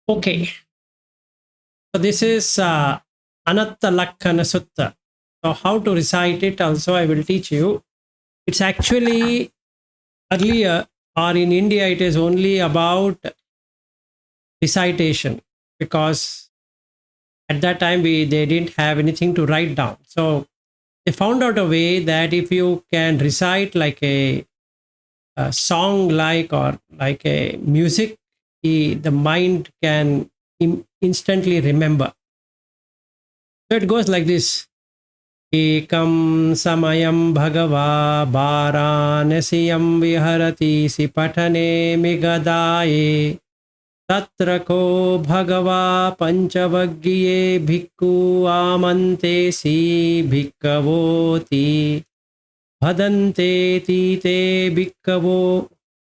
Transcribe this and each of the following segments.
Okay, so this is Anattalakkhanasutta. So how to recite it also I will teach you. It's actually earlier or in India it is only about recitation because at that time they didn't have anything to write down. So they found out a way that if you can recite like a song like or like a music, the mind can instantly remember. So it goes like this. एकं समयं भगवा वाराणसीयं विहरतीसि पठने मिगदाये तत्र को भगवा पञ्चवग्गिये भिक्खु आमन्तेसि भिक्खवोति भदन्तेति ते भिक्खवो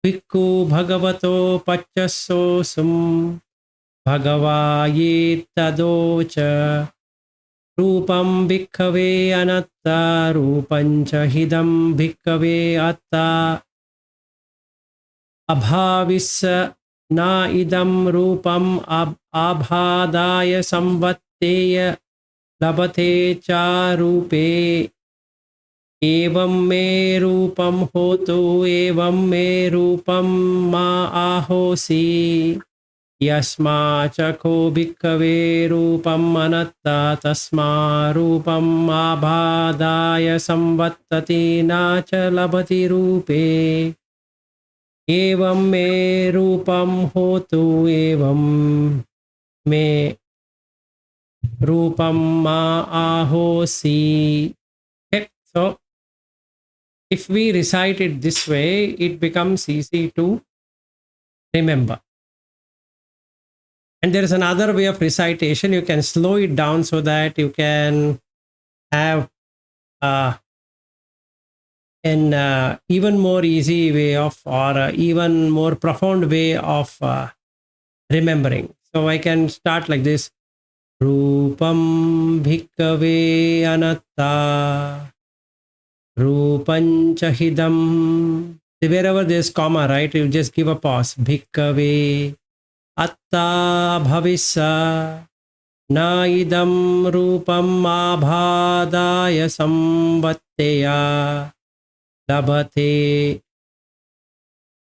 भिक्खु भगवतो पच्चसोऽसुं भगवा ये तदोच रूपं भिक्खवे अनत्ता रूपं च हिदं भिक्खवे अत्ता अभाविस्य न इदं रूपम् आभादाय संवत्तेय लभते च रूपे एवं मे रूपं होतु एवं मे रूपं मा आहोसि यस्माचको भिक्खवे रूपम् अनत्ता तस्मा रूपम् आभादाय संवत्तति न च लभति रूपे एवं मे रूपं होतु एवं मे रूपं मा आहोसि. Okay, so if we recite it this way, it becomes easy to remember. And there is another way of recitation. You can slow it down so that you can have an even more easy way of or even more profound way of remembering. So I can start like this. Rupam bhikkave anatta Rupam cha hidam. Wherever there's comma, right, you just give a pause. Bhikkave atta bhavissa na idam rupam abhadaya samvatteya labhate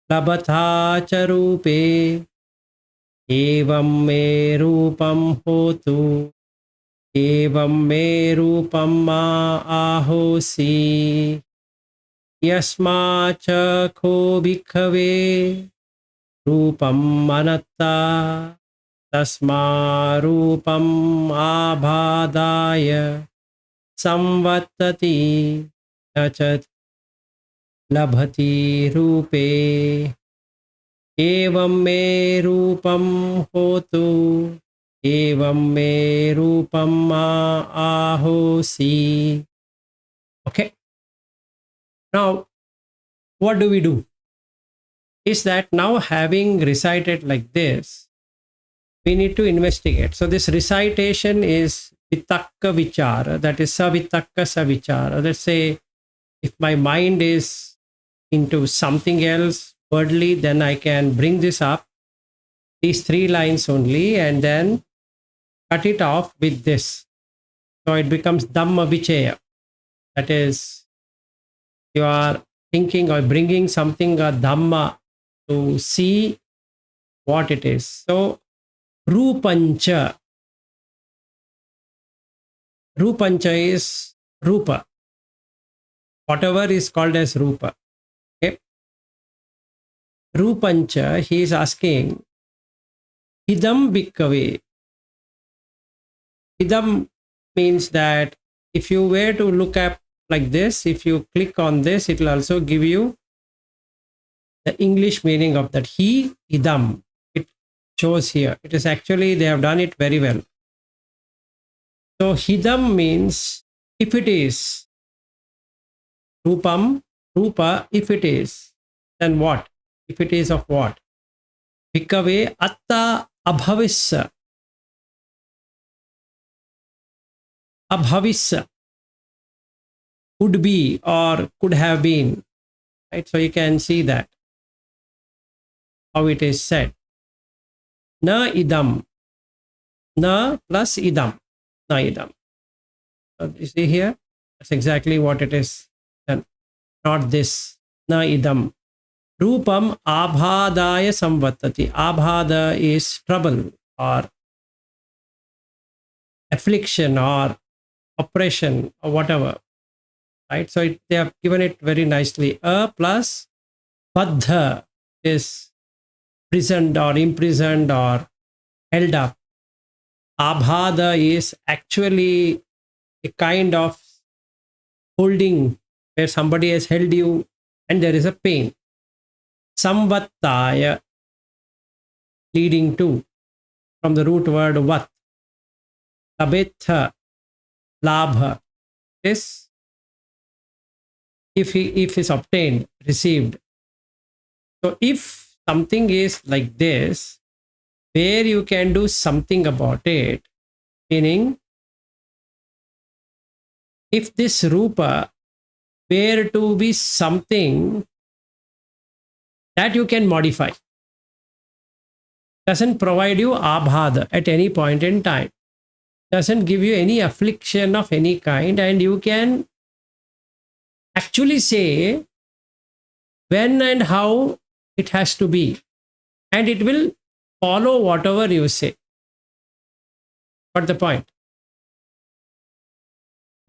labhatha cha rupe evam me rupam hotu evam me rupam ma ahosi yasma cha ko bhikkave रूपम अनत्ता तस्मा रूपम आभादाय संवत्तति न च लभति रूपे एवं मे रूपम होतु एवं मे रूपम आहोसि. Okay, now what do we do? Is that now having recited like this, we need to investigate. So this recitation is vitakka vichara, that is savitakka savichara. Let's say if my mind is into something else worldly, then I can bring this up, these 3 lines only, and then cut it off with this. So it becomes dhamma vichaya. That is, you are thinking or bringing something a dhamma to see what it is. So rupancha is rupa, whatever is called as rupa. Okay, rupancha, he is asking idam bhikkave. Idam means that if you were to look up like this, if you click on this, it will also give you the English meaning of that. He, idam, it shows here. It is actually, they have done it very well. So hidam means if it is. Rupam, rupa, if it is. Then what? If it is of what? Bhikkave atta abhavissa. Abhavissa would be or could have been. Right? So you can see that how it is said. Na idam. Na plus idam. Na idam. So you see here? That's exactly what it is. And not this. Na idam. Rupam abhadaya samvattati. Abhada is trouble or affliction or oppression or whatever. Right? So they have given it very nicely. A plus baddha is prisoned or imprisoned or held up. Abhada is actually a kind of holding where somebody has held you and there is a pain. Samvattaya, leading to, from the root word vat. Labetha, labha is if is obtained, received. So if something is like this, where you can do something about it, meaning if this rupa were to be something that you can modify, doesn't provide you abhada at any point in time, doesn't give you any affliction of any kind, and you can actually say when and how it has to be, and it will follow whatever you say. But the point.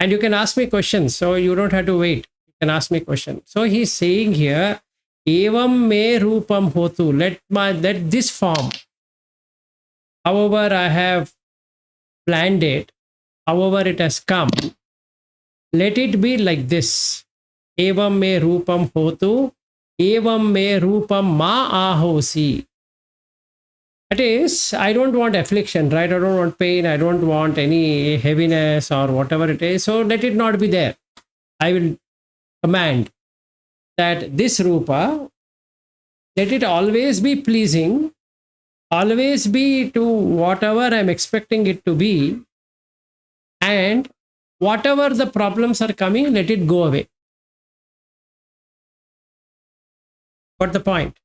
And you can ask me questions, so you don't have to wait. You can ask me questions. So he's saying here, evam me rupam hotu. Let this form, however I have planned it, however it has come, let it be like this. Evam me rupam hotu. Evam me rupam ma ahosi. That is, I don't want affliction, right? I don't want pain. I don't want any heaviness or whatever it is. So let it not be there. I will command that this rupa, let it always be pleasing, always be to whatever I'm expecting it to be, and whatever the problems are coming, let it go away. Got the point?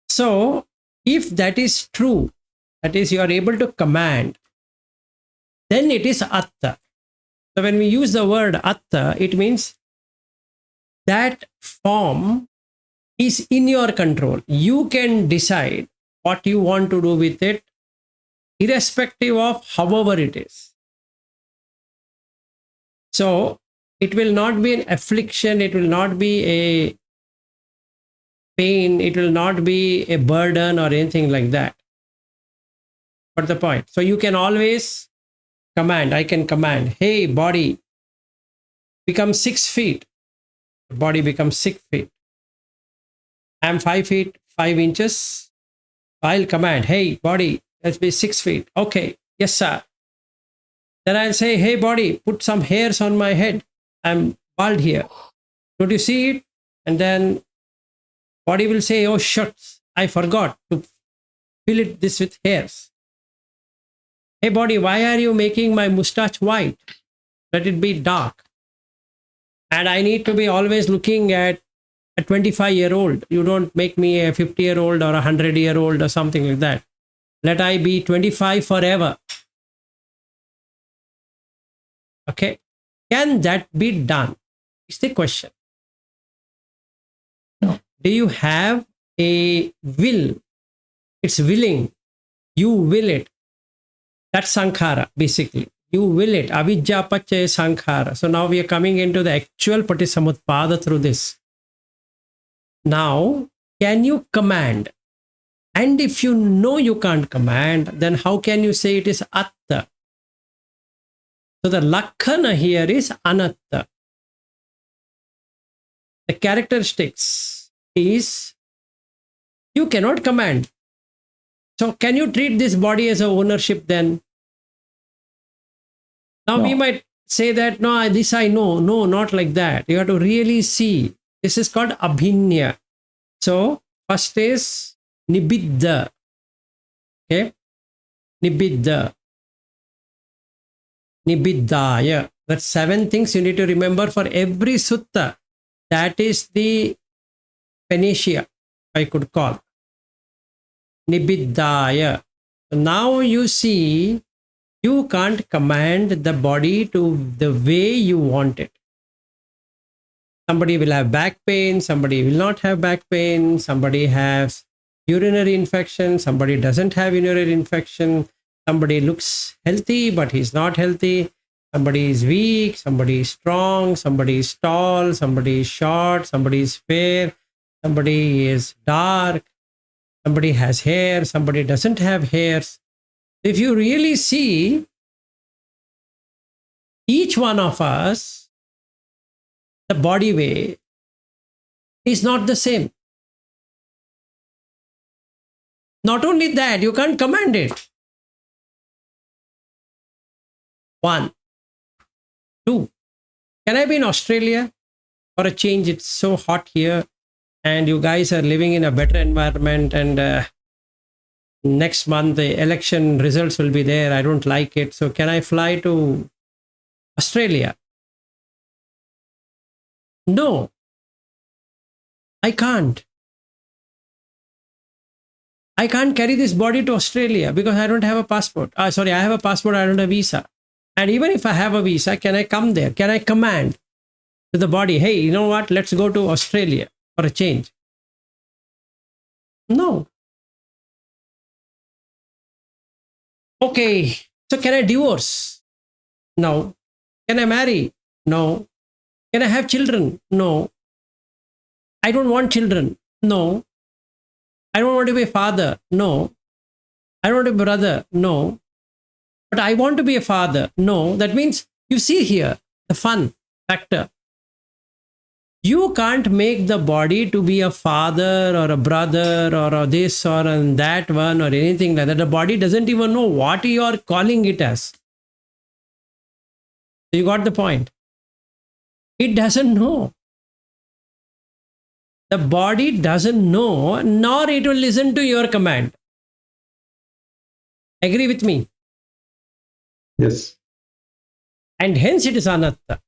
So, if that is true, that is, you are able to command, then it is atta. So, when we use the word atta, it means that form is in your control. You can decide what you want to do with it, irrespective of however it is. So, it will not be an affliction, it will not be a pain, it will not be a burden or anything like that. But the point. So you can always command. I can command, hey, body, become 6 feet. The body becomes 6 feet. I'm 5 feet, 5 inches. I'll command, hey, body, let's be 6 feet. Okay, yes, sir. Then I'll say, hey, body, put some hairs on my head. I'm bald here. Don't you see it? And then body will say, oh, shucks, I forgot to fill it this with hairs. Hey, body, why are you making my mustache white? Let it be dark. And I need to be always looking at a 25-year-old. You don't make me a 50-year-old or a 100-year-old or something like that. Let I be 25 forever. Okay. Can that be done? Is the question. Do you have a will? It's willing. You will it. That's sankhara, basically. You will it. Avidya pachya sankhara. So now we are coming into the actual patisamutpada through this. Now, can you command? And if you know you can't command, then how can you say it is atta? So the lakkhana here is anatta. The characteristics is you cannot command. So can you treat this body as a ownership then? Now we might say that, no, this I know. No, not like that. You have to really see. This is called abhinya. So first is nibiddha. Okay. Nibiddha. Nibiddhaya. That's 7 things you need to remember for every sutta. That is the panacea, I could call. nibiddhaya. Now you see, you can't command the body to the way you want it. Somebody will have back pain, somebody will not have back pain, somebody has urinary infection, somebody doesn't have urinary infection, somebody looks healthy but he's not healthy, somebody is weak, somebody is strong, somebody is tall, somebody is short, somebody is fair, somebody is dark, somebody has hair, somebody doesn't have hairs. If you really see, each one of us, the body way is not the same. Not only that, you can't command it. 1, 2. Can I be in Australia for a change? It's so hot here and you guys are living in a better environment, and next month the election results will be there. I don't like it. So can I fly to Australia? No, I can't. I can't carry this body to Australia because I don't have a passport. Sorry, I have a passport, I don't have a visa. And even if I have a visa, can I come there? Can I command to the body, hey, you know what, let's go to Australia for a change? No. Okay, so can I divorce? No. Can I marry? No. Can I have children? No. I don't want children. No. I don't want to be a father. No. I don't want to be a brother. No. But I want to be a father. No. That means you see here the fun factor. You can't make the body to be a father or a brother or a this or that one or anything like that. The body doesn't even know what you are calling it as. You got the point? It doesn't know. The body doesn't know, nor it will listen to your command. Agree with me? Yes. And hence it is anatta.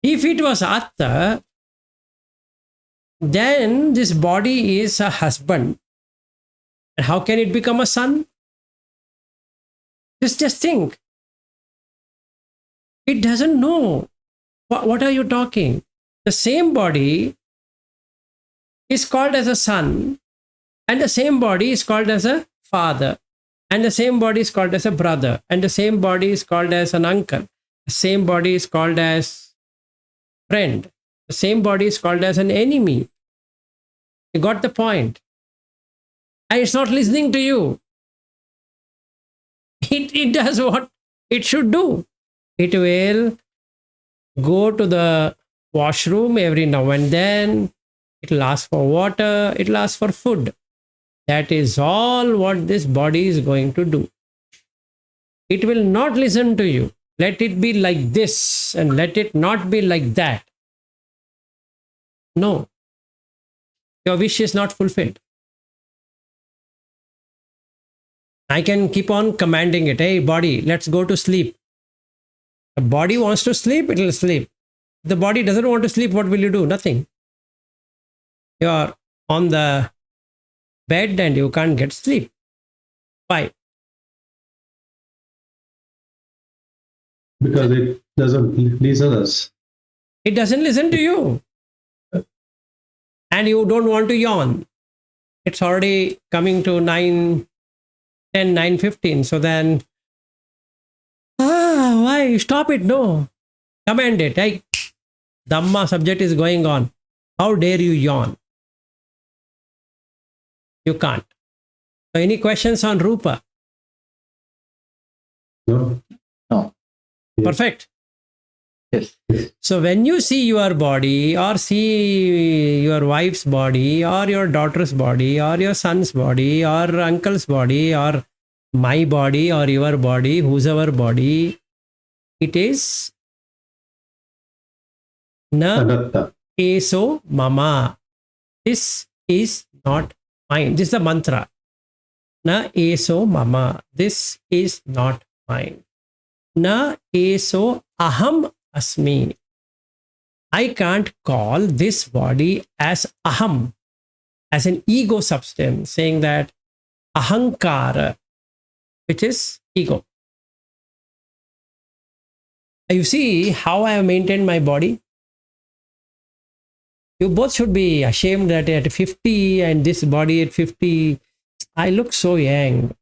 If it was atta, then this body is a husband. And how can it become a son? Just think. It doesn't know. What are you talking? The same body is called as a son, and the same body is called as a father, and the same body is called as a brother, and the same body is called as an uncle. The same body is called as friend. The same body is called as an enemy. You got the point? And it's not listening to you. It does what it should do. It will go to the washroom every now and then. It will ask for water. It will ask for food. That is all what this body is going to do. It will not listen to you. Let it be like this and let it not be like that. No. Your wish is not fulfilled. I can keep on commanding it. Hey, body, let's go to sleep. The body wants to sleep, it will sleep. If the body doesn't want to sleep, what will you do? Nothing. You are on the bed and you can't get sleep. Why? Because it doesn't listen us. It doesn't listen to you. And you don't want to yawn. It's already coming to 9:10, 9:15. So then, why? Stop it. No. Command it. Hey, Dhamma subject is going on. How dare you yawn? You can't. So any questions on Rupa? No. No. Perfect. Yes. So when you see your body or see your wife's body or your daughter's body or your son's body or uncle's body or my body or your body, whose our body, it is na Anatta. eso mama. This is not mine. This is the mantra. Na eso mama. This is not mine. Na eso aham asmi. I can't call this body as aham. as an ego substance, saying that ahankara, which is ego. You see how I have maintained my body? You both should be ashamed that at 50 and this body at 50, I look so young.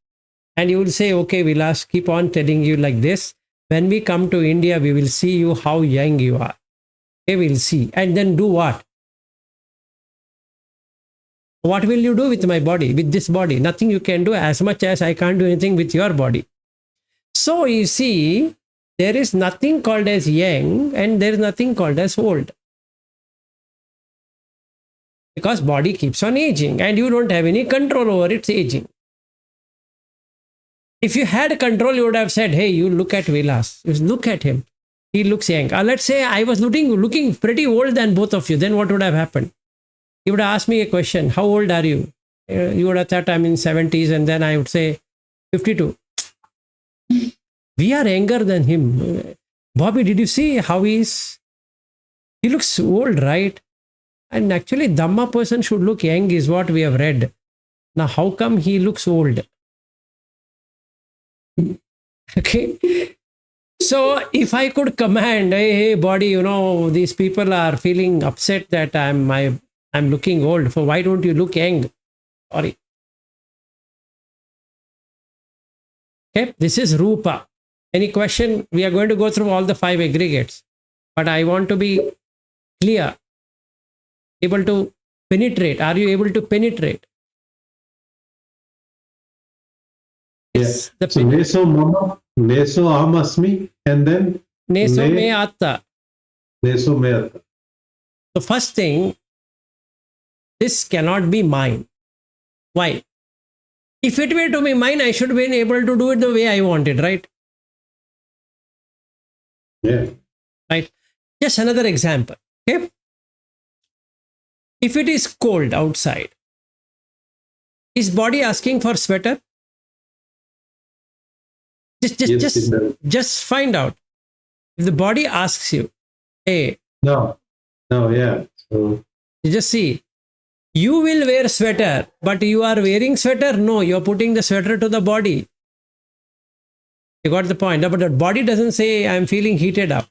And you will say, okay, Vilas, keep on telling you like this. When we come to India, we will see you how young you are. Okay, we'll see. And then do what? What will you do with my body, with this body? Nothing you can do, as much as I can't do anything with your body. So you see, there is nothing called as young and there is nothing called as old. Because body keeps on aging and you don't have any control over its aging. If you had control, you would have said, hey, you look at Vilas. Look at him. He looks young. Let's say I was looking pretty old than both of you. Then what would have happened? You would have asked me a question. How old are you? You would have thought I'm in 70s. And then I would say 52. We are younger than him. Bobby, did you see how he is? He looks old, right? And actually, Dhamma person should look young is what we have read. Now, how come he looks old? Okay. So, if I could command, hey, body, these people are feeling upset that I'm looking old. So, why don't you look young? Sorry. Okay. This is Rupa. Any question? We are going to go through all the 5 aggregates. But I want to be clear. Able to penetrate. Are you able to penetrate? Yes. So neso mama, neso aham asmi, and then neso me atta. Neso me atta. So first thing, this cannot be mine. Why? If it were to be mine, I should be able to do it the way I wanted, right? Yeah. Right. Just another example. Okay. If it is cold outside, is body asking for sweater? Just find out. If the body asks you, hey. No, yeah. So you just see, you will wear sweater, but you are wearing sweater? No, you're putting the sweater to the body. You got the point. But the body doesn't say, I'm feeling heated up.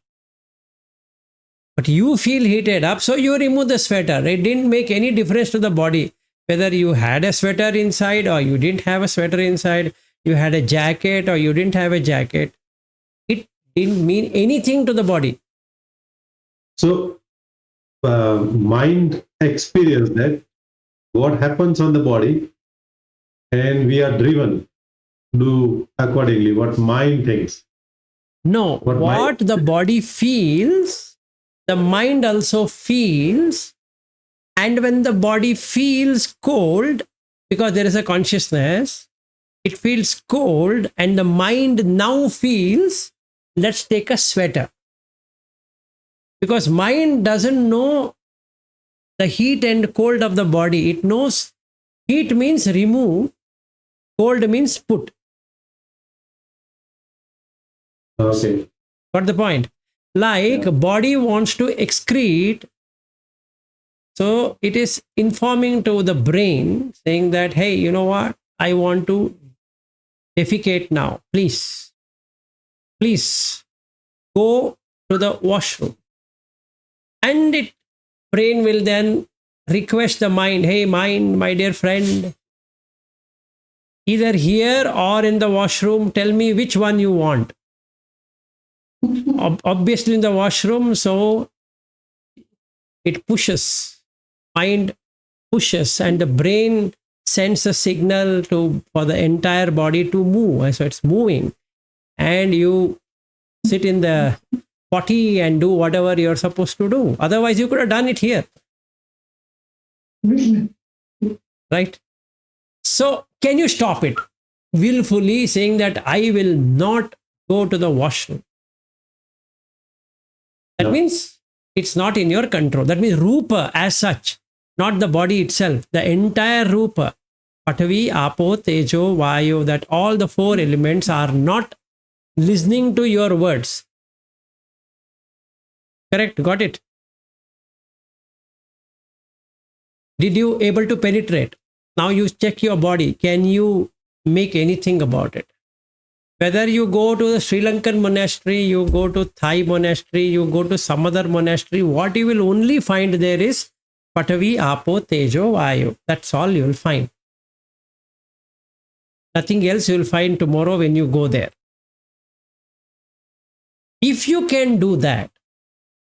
But you feel heated up, so you remove the sweater. It didn't make any difference to the body. Whether you had a sweater inside or you didn't have a sweater inside, you had a jacket or you didn't have a jacket. It didn't mean anything to the body. So, mind experience that what happens on the body, and we are driven to do accordingly what mind thinks. No, what the body feels, the mind also feels. And when the body feels cold, because there is a consciousness, it feels cold, and the mind now feels, let's take a sweater. Because mind doesn't know the heat and cold of the body. It knows heat means remove, cold means put. Okay. Got the point? Like body wants to excrete. So it is informing to the brain saying that, hey, you know what? I want to defecate now. Please go to the washroom. And brain will then request the mind, hey, mind, my dear friend, either here or in the washroom, tell me which one you want. Obviously in the washroom, so it pushes. Mind pushes and the brain sends a signal for the entire body to move. So it's moving, and you sit in the potty and do whatever you're supposed to do. Otherwise, you could have done it here. Right? So can you stop it? Willfully saying that I will not go to the washroom. That means it's not in your control. That means Rupa as such, not the body itself, the entire Rupa, Patavi, Apo, Tejo, Vayu, that all the 4 elements are not listening to your words. Correct? Got it? Did you able to penetrate? Now you check your body. Can you make anything about it? Whether you go to the Sri Lankan monastery, you go to Thai monastery, you go to some other monastery, what you will only find there is Patavi, Apo, Tejo, Vayu. That's all you will find. Nothing else you will find tomorrow when you go there. If you can do that,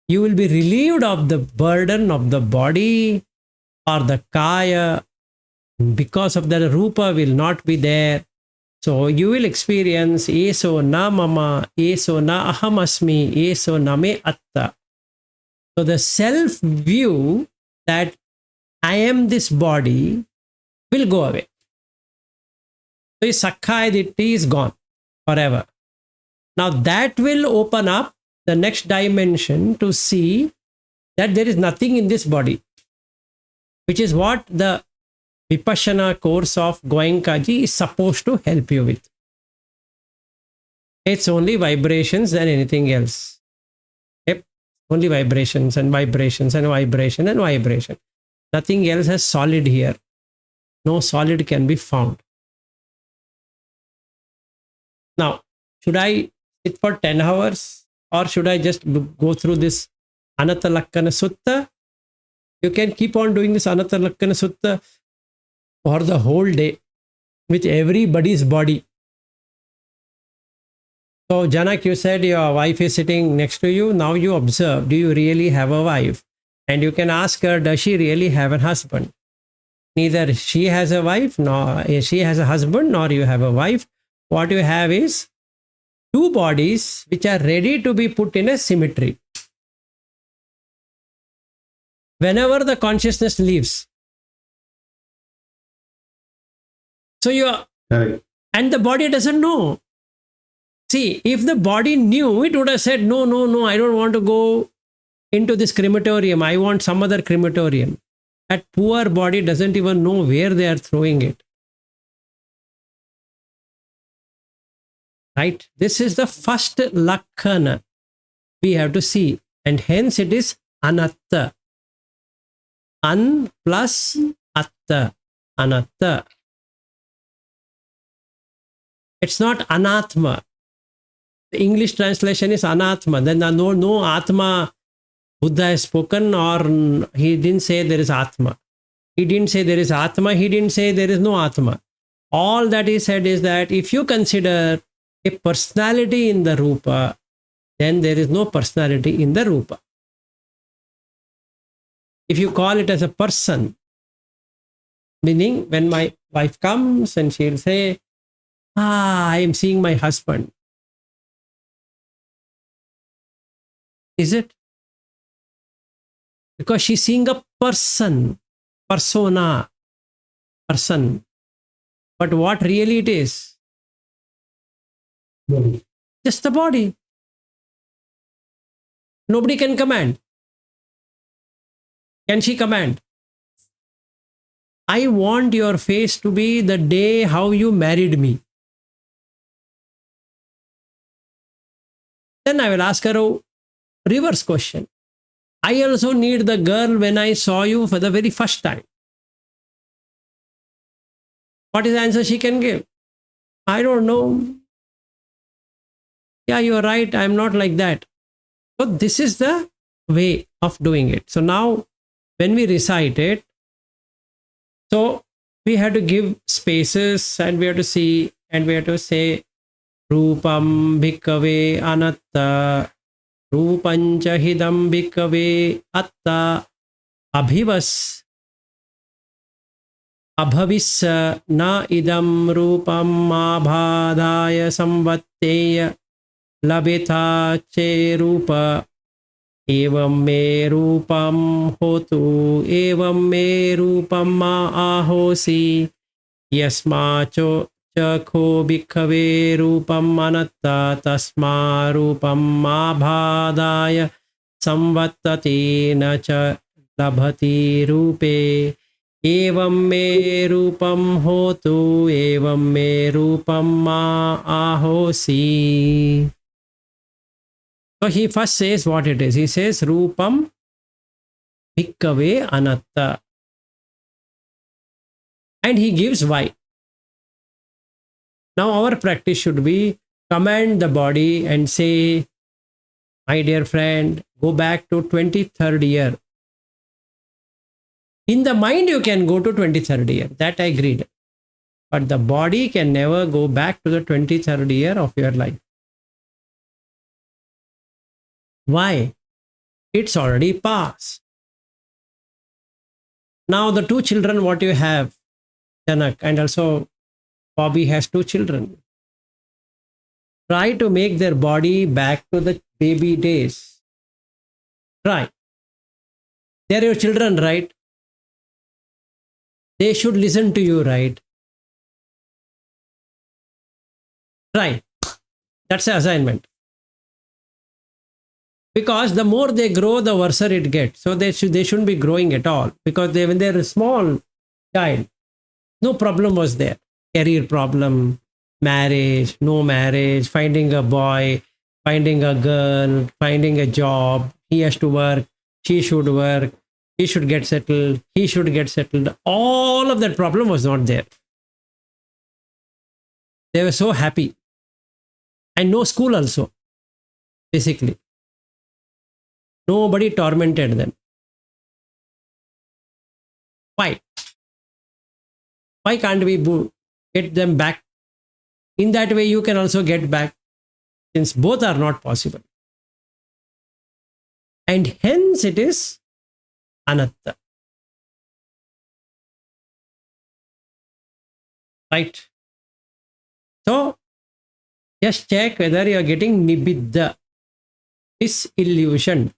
you will be relieved of the burden of the body or the kaya. Because of that, rupa will not be there. So you will experience eso na mama, eso na aham asmi, eso na me atta. So the self view that I am this body will go away. So sakkaya ditti is gone forever. Now that will open up the next dimension to see that there is nothing in this body, which is what the Vipassana course of Goenkaji is supposed to help you with. It's only vibrations than anything else. Yep. Only vibrations and vibrations and vibration and vibration. Nothing else is solid here. No solid can be found. Now, should I sit for 10 hours or should I just go through this Anattalakkhanasutta? You can keep on doing this Anattalakkhanasutta for the whole day with everybody's body. So Janak, you said your wife is sitting next to you. Now you observe, do you really have a wife? And you can ask her, does she really have a husband? Neither she has a wife, nor she has a husband, nor you have a wife. What you have is two bodies which are ready to be put in a symmetry. Whenever the consciousness leaves, so you are, and the body doesn't know. See, if the body knew, it would have said, no, no, no, I don't want to go into this crematorium. I want some other crematorium. That poor body doesn't even know where they are throwing it. Right? This is the first lakkhana we have to see. And hence it is anatta. An plus atta. Anatta. It's not anatma. The English translation is anatma. Then no atma Buddha has spoken, or he didn't say there is atma. He didn't say there is atma. He didn't say there is no atma. All that he said is that if you consider a personality in the rupa, then there is no personality in the rupa. If you call it as a person, meaning when my wife comes and she'll say, I am seeing my husband. Is it? Because she's seeing a person, persona, person. But what really it is? Body. Just the body. Nobody can command. Can she command? I want your face to be the day how you married me. Then I will ask her a reverse question. I also need the girl when I saw you for the very first time. What is the answer she can give? I don't know. Yeah, you're right. I'm not like that. So this is the way of doing it. So now when we recite it, so we have to give spaces and we have to see and we have to say Rupam bhikkhave anatta Rupancha hidam bhikkhave atta abhivas abhavissa na idam rupam abhadaya samvatteya labitha che rupa evam me rupam hotu evam me rupam ma ahosi yasmacho chakho bhikkhave rupam anatta tasma rupam abhadaya samvattati na cha labhati rupe evam me rupam hotu evam me rupam ma ahosi. So he first says what it is. He says Rupam Bhikkhave Anatta. And he gives why. Now our practice should be command the body and say, my dear friend, go back to 23rd year. In the mind, you can go to 23rd year. That I agreed. But the body can never go back to the 23rd year of your life. Why? It's already past. Now the two children, what you have, Janak, and also Bobby has two children. Try to make their body back to the baby days. Try. They're your children, right? They should listen to you, right? Try. That's the assignment. Because the more they grow, the worse it gets. So they shouldn't be growing at all. Because when they're a small child, no problem was there. Career problem, marriage, no marriage, finding a boy, finding a girl, finding a job. He has to work, she should work, he should get settled, he should get settled. All of that problem was not there. They were so happy. And no school also, basically. Nobody tormented them. Why? Why can't we get them back? In that way, you can also get back, since both are not possible. And hence it is anatta. Right? So, just check whether you are getting nibbidda, disillusioned.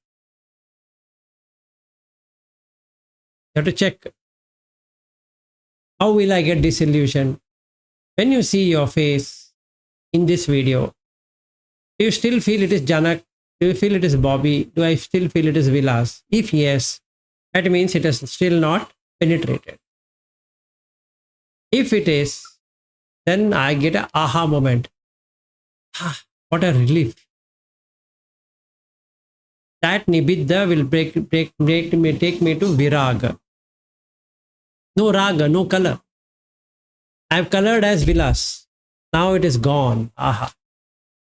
You have to check. How will I get disillusioned? When you see your face in this video, do you still feel it is Janak? Do you feel it is Bobby? Do I still feel it is Vilas? If yes, that means it is still not penetrated. If it is, then I get an aha moment. Ah, what a relief. That nibbidda will take me to viraga. No raga, no color. I have colored as Vilas. Now it is gone. Aha.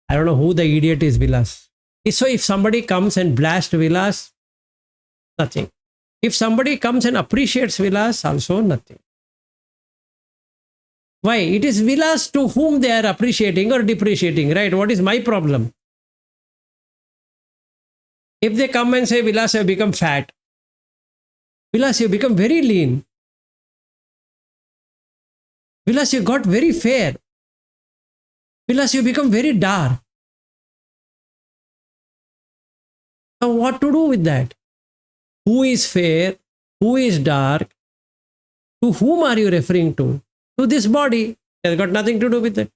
I don't know who the idiot is Vilas. So if somebody comes and blasts Vilas, nothing. If somebody comes and appreciates Vilas, also nothing. Why? It is Vilas to whom they are appreciating or depreciating, right? What is my problem? If they come and say, Vilas, you have become fat. Vilas, you have become very lean. Vilas, you got very fair. Vilas, you become very dark. Now, what to do with that? Who is fair? Who is dark? To whom are you referring to? To this body. It has got nothing to do with it.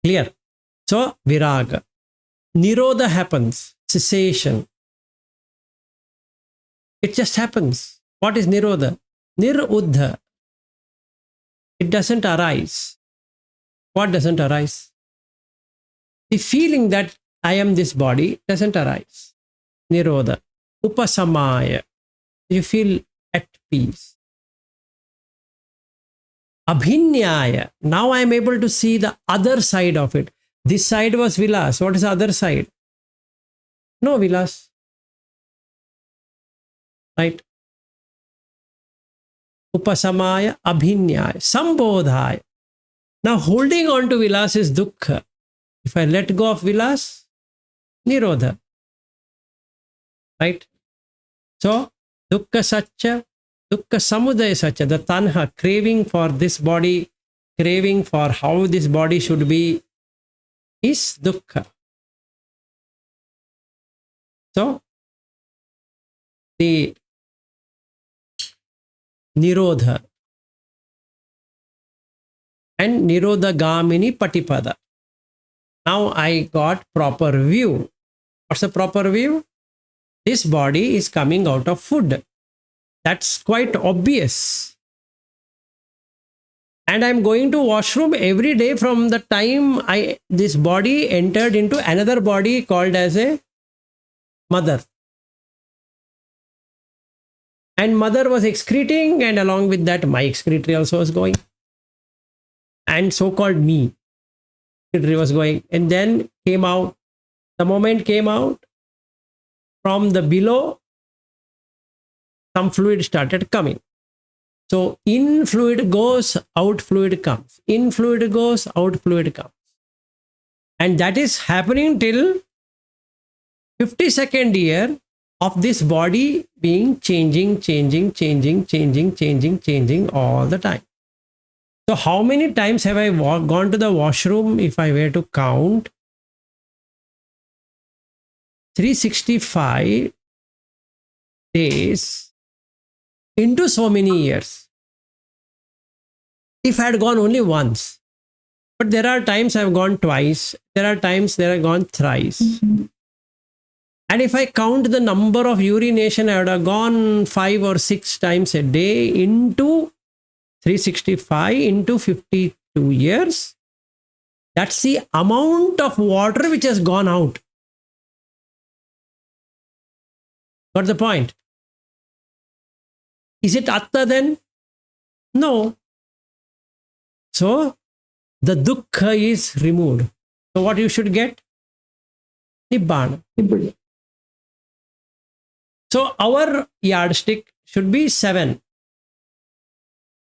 Clear? So, viraga. Nirodha happens. Cessation. It just happens. What is nirodha? Niruddha. It doesn't arise. What doesn't arise? The feeling that I am this body doesn't arise. Nirodha. Upasamaya. You feel at peace. Abhinyaya. Now I am able to see the other side of it. This side was Vilas. What is the other side? No Vilas. Right? Upasamaya, abhinyaya, sambodhaya. Now holding on to Vilas is dukkha. If I let go of Vilas, nirodha. Right? So, dukkha satcha, dukkha samudaya satcha, the tanha, craving for this body, craving for how this body should be, is dukkha. So, the nirodha and nirodhagamini patipada. Now I got proper view. What's the proper view? This body is coming out of food. That's quite obvious. And I'm going to washroom every day from the time this body entered into another body called as a mother. And mother was excreting, and along with that, my excretory also was going. And so-called me, excretory was going. And then came out, the moment came out, from the below, some fluid started coming. So in fluid goes, out fluid comes. In fluid goes, out fluid comes. And that is happening till 52nd year of this body being changing all the time. So how many times have I gone to the washroom? If I were to count, 365 days into so many years. If I had gone only once, but there are times I've gone twice, there are times there I've gone thrice. And if I count the number of urination, I would have gone 5 or 6 times a day into 365 into 52 years. That's the amount of water which has gone out. Got the point? Is it atta then? No. So the dukkha is removed. So what you should get? Nibbana. So our yardstick should be 7.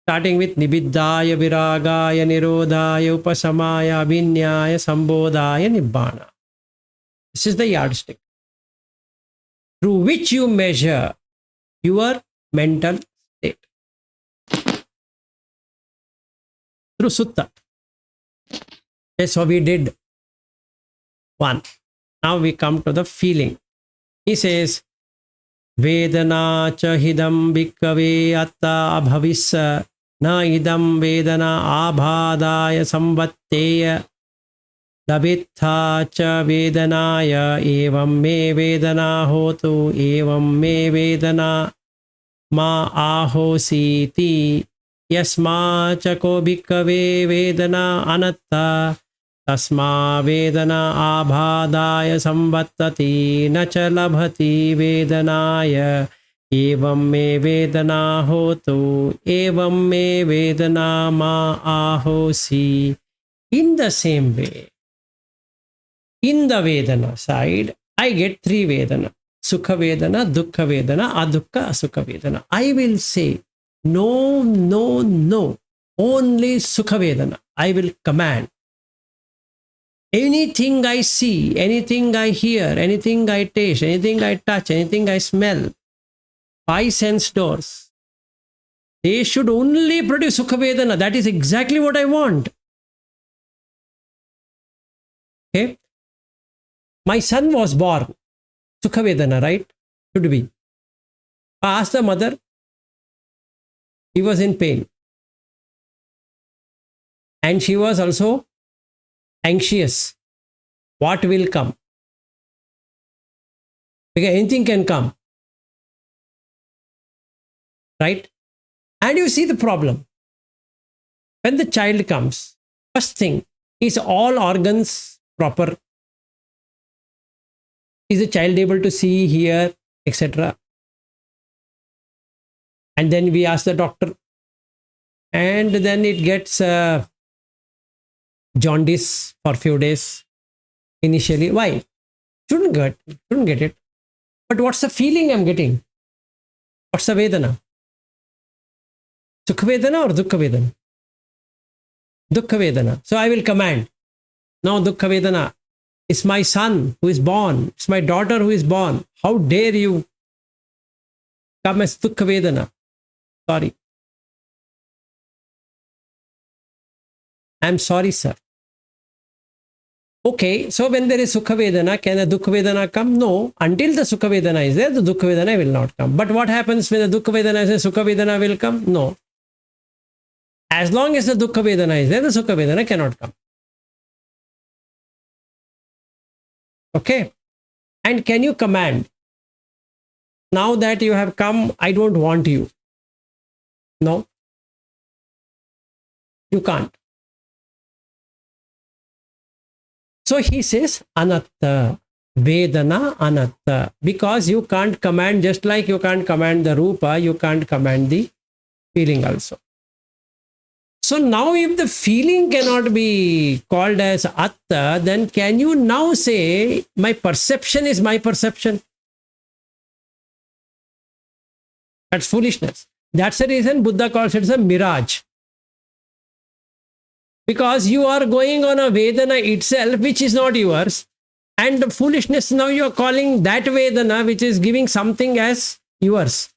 Starting with Nibiddhaya, Viragaya, Nirodhaya, Upasamaya, Abhinyaya, Sambodhaya, Nibbana. This is the yardstick through which you measure your mental state. Through sutta. Okay, so we did 1. Now we come to the feeling. He says, Vedana cha hidam bhikkhave atta abhavissa na idam vedana abhadaya samvatteya dabitha cha vedanaya evam me vedana hotu evam me vedana ma ahositi yasma cha ko bhikkhave vedana anatta tasma vedana abhadaya samvattati na cha labhati vedanaya evam me vedana hotu evam me vedana ma ahosi. In the same way, in the Vedana side, I get 3 Vedana. Sukha Vedana, Dukkha Vedana, Adukka, Asukha Vedana. I will say, no, no, no. Only Sukha Vedana. I will command. Anything I see, anything I hear, anything I taste, anything I touch, anything I smell, 5 sense doors, they should only produce Sukha Vedana. That is exactly what I want. Okay? My son was born. Sukha Vedana, right? Should be. I asked the mother. He was in pain. And she was also anxious. What will come? Because anything can come. Right? And you see the problem. When the child comes, first thing, is all organs proper? Is the child able to see, hear, etc.? And then we ask the doctor, and then it gets jaundice for a few days initially. Why? Shouldn't get it. But what's the feeling I'm getting? What's the Vedana? Sukha Vedana or Dukkha Vedana? Dukkha Vedana. So I will command. Now Dukkha Vedana. It's my son who is born. It's my daughter who is born. How dare you come as Dukkha Vedana? Sorry. I'm sorry, sir. Okay, so when there is Sukha Vedana, can the Dukkha Vedana come? No. Until the Sukha Vedana is there, the Dukkha Vedana will not come. But what happens when the Dukkha Vedana is there, Sukha Vedana will come? No. As long as the Dukkha Vedana is there, the Sukha Vedana cannot come. Okay. And can you command? Now that you have come, I don't want you. No. You can't. So he says, Anatta. Vedana anatta. Because you can't command, just like you can't command the rupa, you can't command the feeling also. So now if the feeling cannot be called as atta, then can you now say my perception is my perception? That's foolishness. That's the reason Buddha calls it as a mirage. Because you are going on a Vedana itself, which is not yours. And the foolishness, now you are calling that Vedana, which is giving something as yours.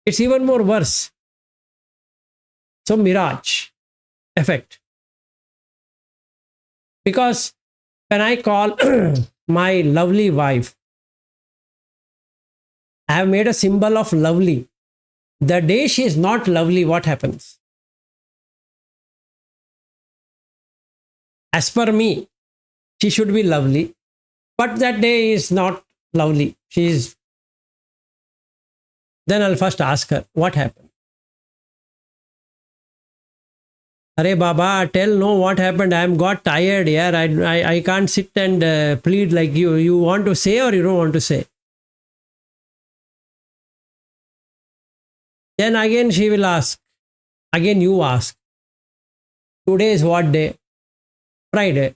It's even more worse. So mirage effect. Because when I call my lovely wife, I have made a symbol of lovely. The day she is not lovely, what happens? As per me, she should be lovely, but that day is not lovely. She is. Then I'll first ask her, what happened? Arey Baba, tell no what happened. I am got tired. Yeah, I can't sit and plead like you. You want to say or you don't want to say? Then again she will ask. Again you ask. Today is what day? Friday.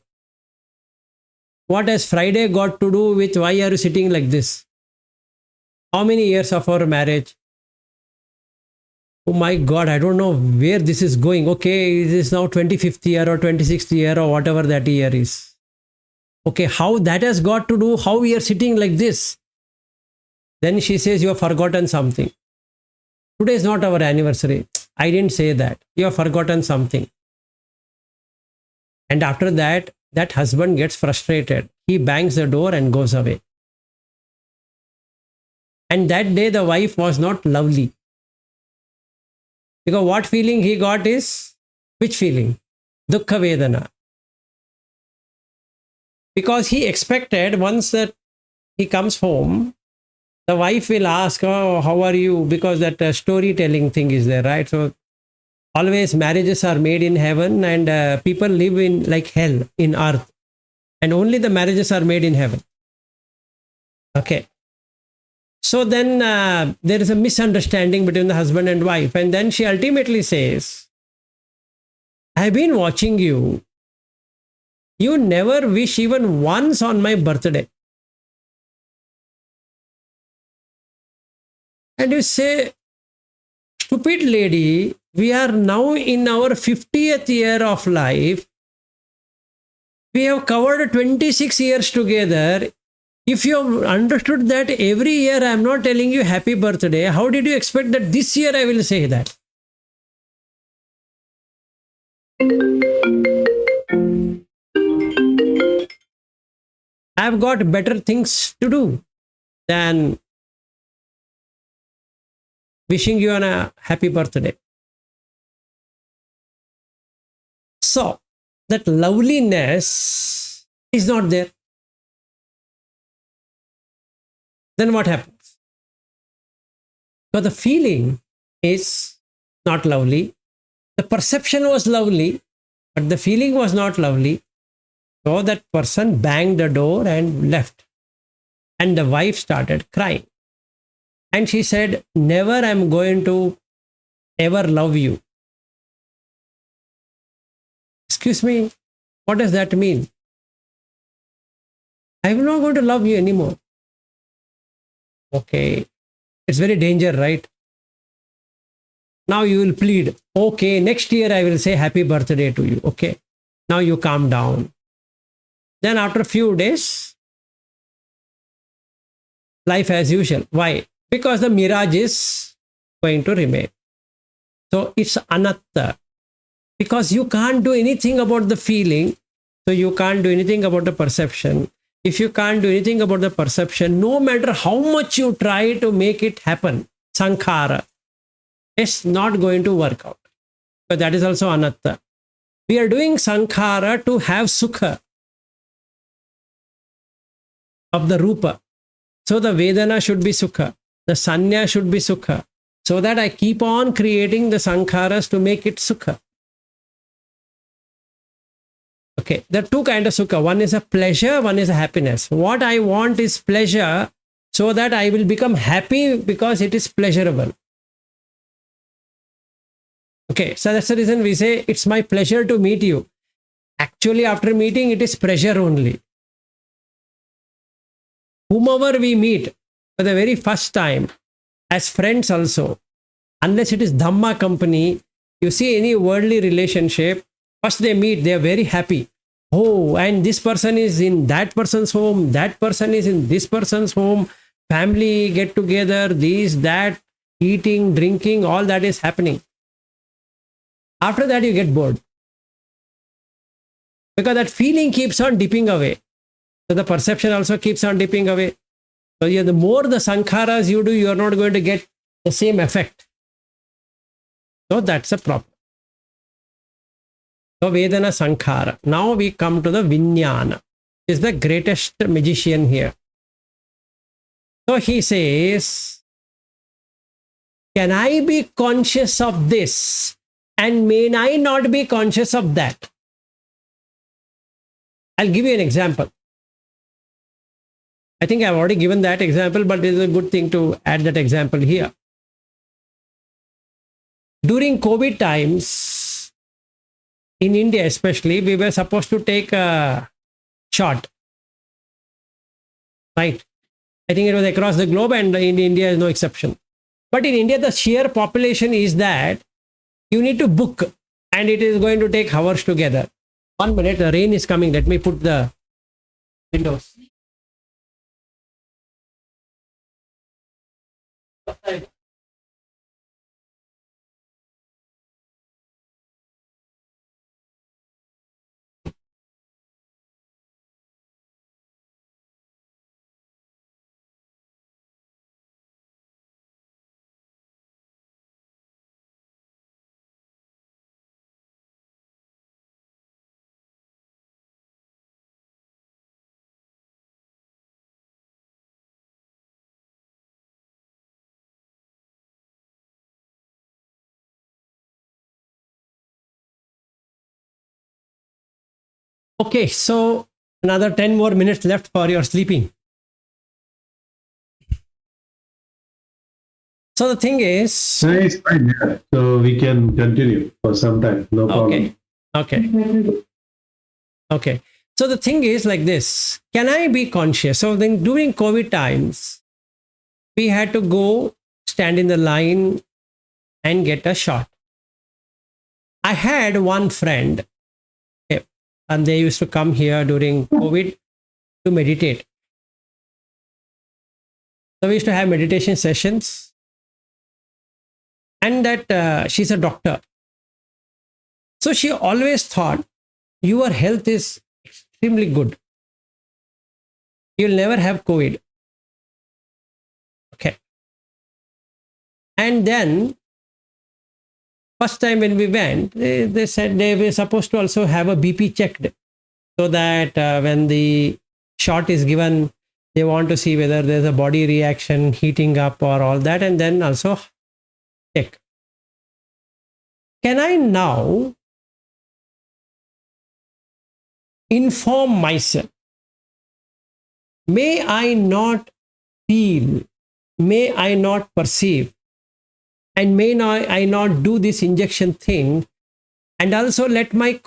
What has Friday got to do with why are you sitting like this? How many years of our marriage? Oh my God, I don't know where this is going. Okay, it is now 25th year or 26th year or whatever that year is. Okay, how that has got to do, how we are sitting like this? Then she says, you have forgotten something. Today is not our anniversary. I didn't say that. You have forgotten something. And after that, that husband gets frustrated. He bangs the door and goes away. And that day, the wife was not lovely. Because what feeling he got is, which feeling? Dukkha Vedana. Because he expected once that he comes home, the wife will ask, oh, how are you? Because that storytelling thing is there, right? So always marriages are made in heaven and people live in like hell in earth. And only the marriages are made in heaven. Okay. So then there is a misunderstanding between the husband and wife. And then she ultimately says, I've been watching you. You never wish even once on my birthday. And you say, stupid lady, we are now in our 50th year of life. We have covered 26 years together. If you have understood that every year I am not telling you happy birthday, how did you expect that this year I will say that? I have got better things to do than wishing you on a happy birthday. So, that loveliness is not there. Then what happens? So the feeling is not lovely. The perception was lovely, but the feeling was not lovely. So that person banged the door and left. And the wife started crying. And she said, never I'm going to ever love you. Excuse me, what does that mean? I'm not going to love you anymore. Okay, it's very dangerous, right? Now you will plead, okay, next year I will say happy birthday to you. Okay, now you calm down. Then after a few days, life as usual. Why? Because the mirage is going to remain. So it's anatta. Because you can't do anything about the feeling, so you can't do anything about the perception. If you can't do anything about the perception, no matter how much you try to make it happen, sankhara, it's not going to work out. But that is also anatta. We are doing sankhara to have sukha of the rupa. So the Vedana should be sukha. The sanya should be sukha. So that I keep on creating the sankharas to make it sukha. Okay, there are two kinds of sukha. One is a pleasure, one is a happiness. What I want is pleasure so that I will become happy because it is pleasurable. Okay, so that's the reason we say it's my pleasure to meet you. Actually, after meeting, it is pleasure only. Whomever we meet for the very first time, as friends also, unless it is Dhamma company, you see any worldly relationship, first they meet, they are very happy. Oh, and this person is in that person's home, that person is in this person's home, family get together, this, that, eating, drinking, all that is happening. After that, you get bored. Because that feeling keeps on dipping away. So the perception also keeps on dipping away. So yeah, the more the sankharas you do, you are not going to get the same effect. So that's a problem. So Vedana Sankhara. Now we come to the Vijnana. Is the greatest magician here. So he says, can I be conscious of this? And may I not be conscious of that? I'll give you an example. I think I've already given that example, but it is a good thing to add that example here. During COVID times, in India especially, we were supposed to take a shot. Right? I think it was across the globe, and in India is no exception. But in India, the sheer population is that you need to book, and it is going to take hours together. 1 minute, the rain is coming. Let me put the windows. Okay, so another 10 more minutes left for your sleeping. So the thing is... No, it's fine. Yeah. So we can continue for some time. No problem. Okay. So the thing is like this. Can I be conscious? So then during COVID times, we had to go stand in the line and get a shot. I had one friend, and they used to come here during COVID to meditate. So we used to have meditation sessions, and that she's a doctor. So she always thought, your health is extremely good. You'll never have COVID. Okay. And then, first time when we went, they said they were supposed to also have a BP checked, so that when the shot is given, they want to see whether there's a body reaction, heating up or all that, and then also check. Can I now inform myself? May I not feel, may I not perceive, and may I not do this injection thing, and also let I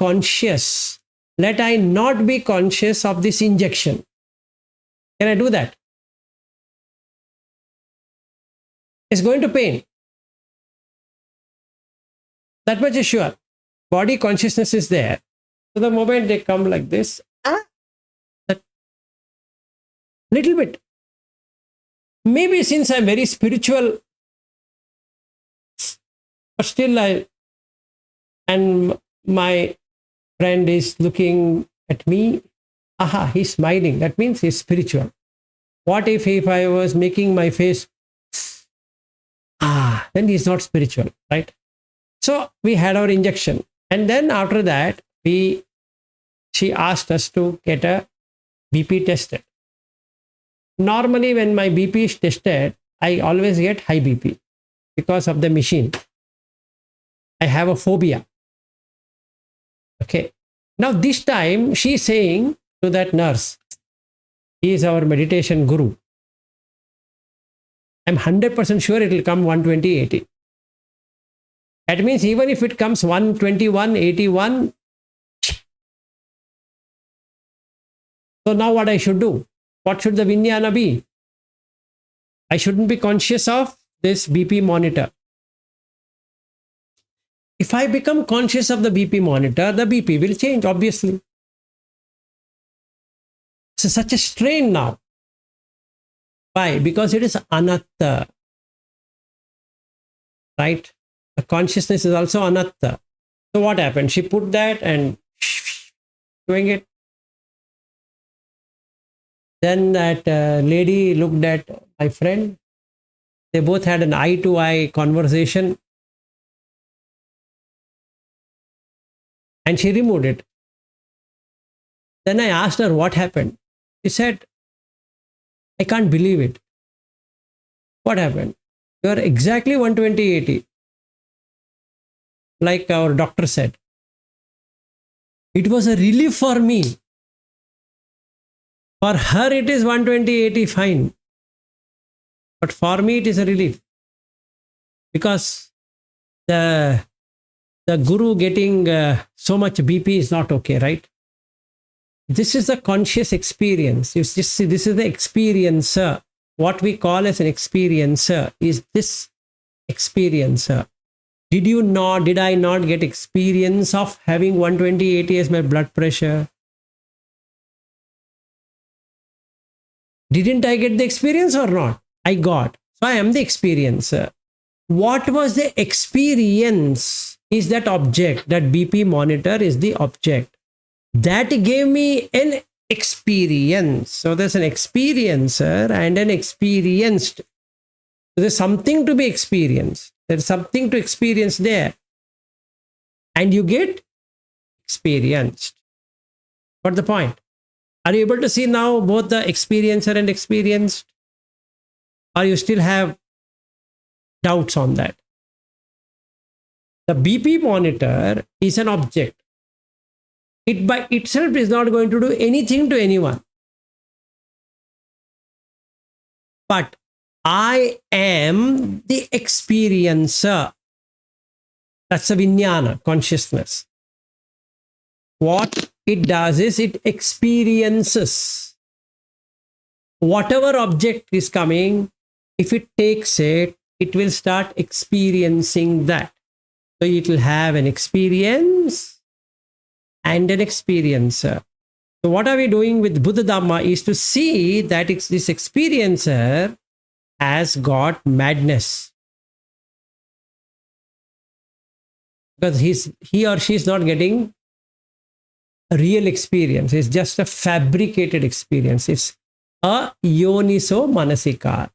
not be conscious of this injection. Can I do that? It's going to pain. That much is sure. Body consciousness is there. So the moment they come like this, that little bit. Maybe since I'm very spiritual, but still and my friend is looking at me. Aha, he's smiling. That means he's spiritual. What if I was making my face, then he's not spiritual, right? So we had our injection. And then after that, she asked us to get a BP tested. Normally, when my BP is tested, I always get high BP because of the machine. I have a phobia. Okay. Now this time she is saying to that nurse, he is our meditation guru, I'm 100% sure it will come 120/80. That means even if it comes 121/81, so now what I should do? What should the Vijnana be? I shouldn't be conscious of this BP monitor. If I become conscious of the BP monitor, the BP will change, obviously. It's such a strain now. Why? Because it is anatta. Right? The consciousness is also anatta. So what happened? She put that and doing it. Then that lady looked at my friend. They both had an eye-to-eye conversation. And she removed it. Then I asked her what happened. She said, I can't believe it. What happened? You are exactly 120/80. Like our doctor said. It was a relief for me. For her, it is 120/80 fine. But for me, it is a relief. Because the guru getting so much BP is not okay, right? This is a conscious experience. You just see, this is the experiencer. What we call as an experiencer is this experiencer. Did I not get experience of having 120/80 as my blood pressure? Didn't I get the experience or not? I got. So I am the experiencer. What was the experience? Is that object, that BP monitor is the object. That gave me an experience. So there's an experiencer and an experienced. So there's something to be experienced. There's something to experience there. And you get experienced. What's the point? Are you able to see now both the experiencer and experienced? Or you still have doubts on that? The BP monitor is an object. It by itself is not going to do anything to anyone. But I am the experiencer. That's a Vijnana, consciousness. What it does is it experiences. Whatever object is coming, if it takes it, it will start experiencing that. So it will have an experience and an experiencer. So what are we doing with Buddha Dhamma is to see that it's this experiencer has got madness. Because he or she is not getting a real experience. It's just a fabricated experience. It's a yoniso manasikar.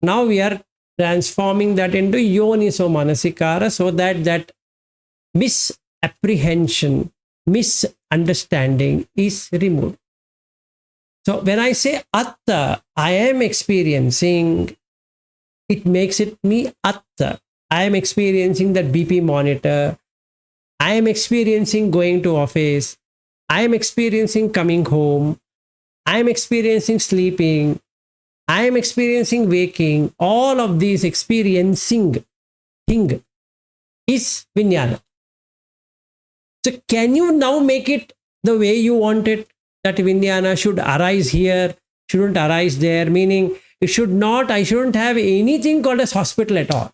Now we are transforming that into yoniso manasikara so that misapprehension, misunderstanding is removed. So when I say atta, I am experiencing, it makes it me atta. I am experiencing that BP monitor. I am experiencing going to office. I am experiencing coming home. I am experiencing sleeping. I am experiencing waking. All of these experiencing thing is Vijnana. So can you now make it the way you want it? That Vijnana should arise here, shouldn't arise there, meaning I shouldn't have anything called as hospital at all.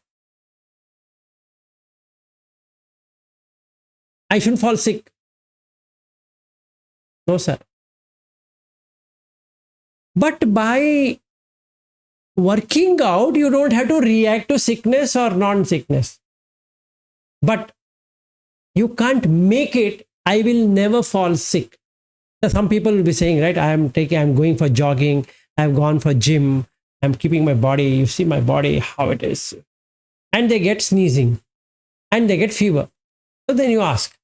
I shouldn't fall sick. No, sir. But by working out, you don't have to react to sickness or non-sickness. But you can't make it, I will never fall sick. Some people will be saying, right, I'm going for jogging, I've gone for gym, I'm keeping my body, you see my body, how it is. And they get sneezing and they get fever. So then you ask,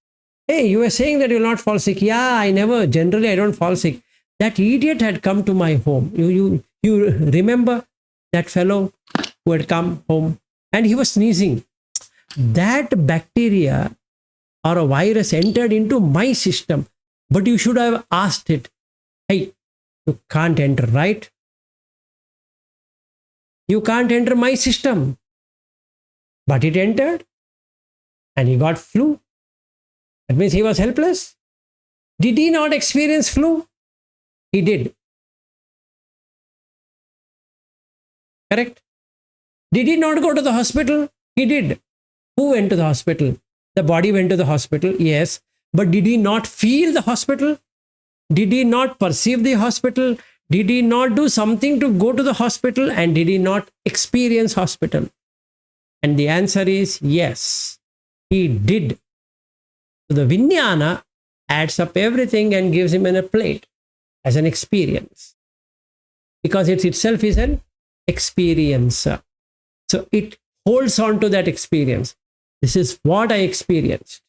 hey, you were saying that you will not fall sick. Yeah, generally I don't fall sick. That idiot had come to my home. You remember that fellow who had come home and he was sneezing. That bacteria or a virus entered into my system. But you should have asked it, hey, you can't enter, right? You can't enter my system. But it entered and he got flu. That means he was helpless. Did he not experience flu? He did. Correct? Did he not go to the hospital? He did. Who went to the hospital? The body went to the hospital, yes. But did he not feel the hospital? Did he not perceive the hospital? Did he not do something to go to the hospital? And did he not experience hospital? And the answer is yes, he did. So the Vijnana adds up everything and gives him in a plate as an experience. Because it itself is an experiencer. So it holds on to that experience. This is what I experienced.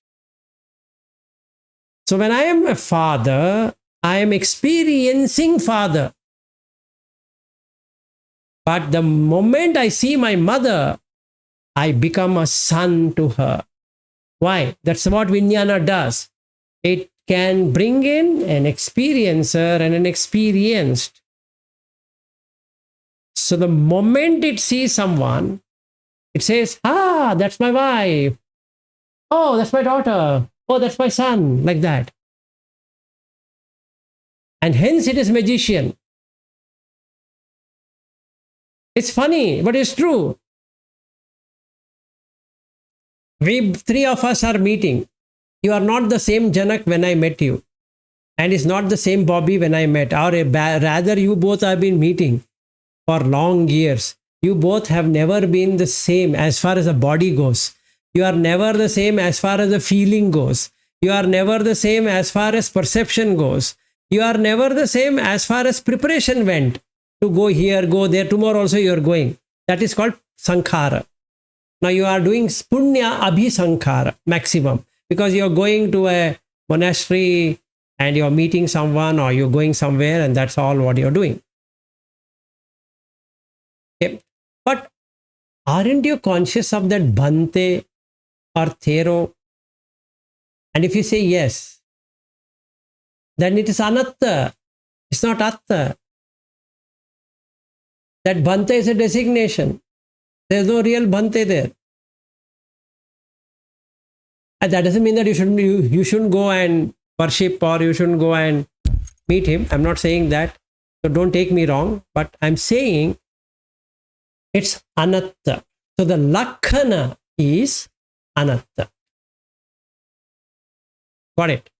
So when I am a father, I am experiencing father. But the moment I see my mother, I become a son to her. Why? That's what Vijnana does. It can bring in an experiencer and an experienced. So the moment it sees someone, it says, ah, that's my wife. Oh, that's my daughter. Oh, that's my son. Like that. And hence it is magician. It's funny, but it's true. We three of us are meeting. You are not the same Janak when I met you. And it's not the same Bobby when I met. Or rather, you both have been meeting for long years. You both have never been the same as far as the body goes. You are never the same as far as the feeling goes. You are never the same as far as perception goes. You are never the same as far as preparation went. To go here, go there. Tomorrow also you are going. That is called Sankhara. Now you are doing Punya Abhisankhara maximum. Because you are going to a monastery and you are meeting someone or you are going somewhere and that's all what you are doing. Okay. But aren't you conscious of that Bhante or Thero? And if you say yes, then it is Anatta. It's not Atta. That Bhante is a designation. There is no real Bhante there. And that doesn't mean that you shouldn't go and worship or you shouldn't go and meet him. I'm not saying that. So don't take me wrong. But I'm saying it's Anatta. So the Lakkhana is Anatta. Got it?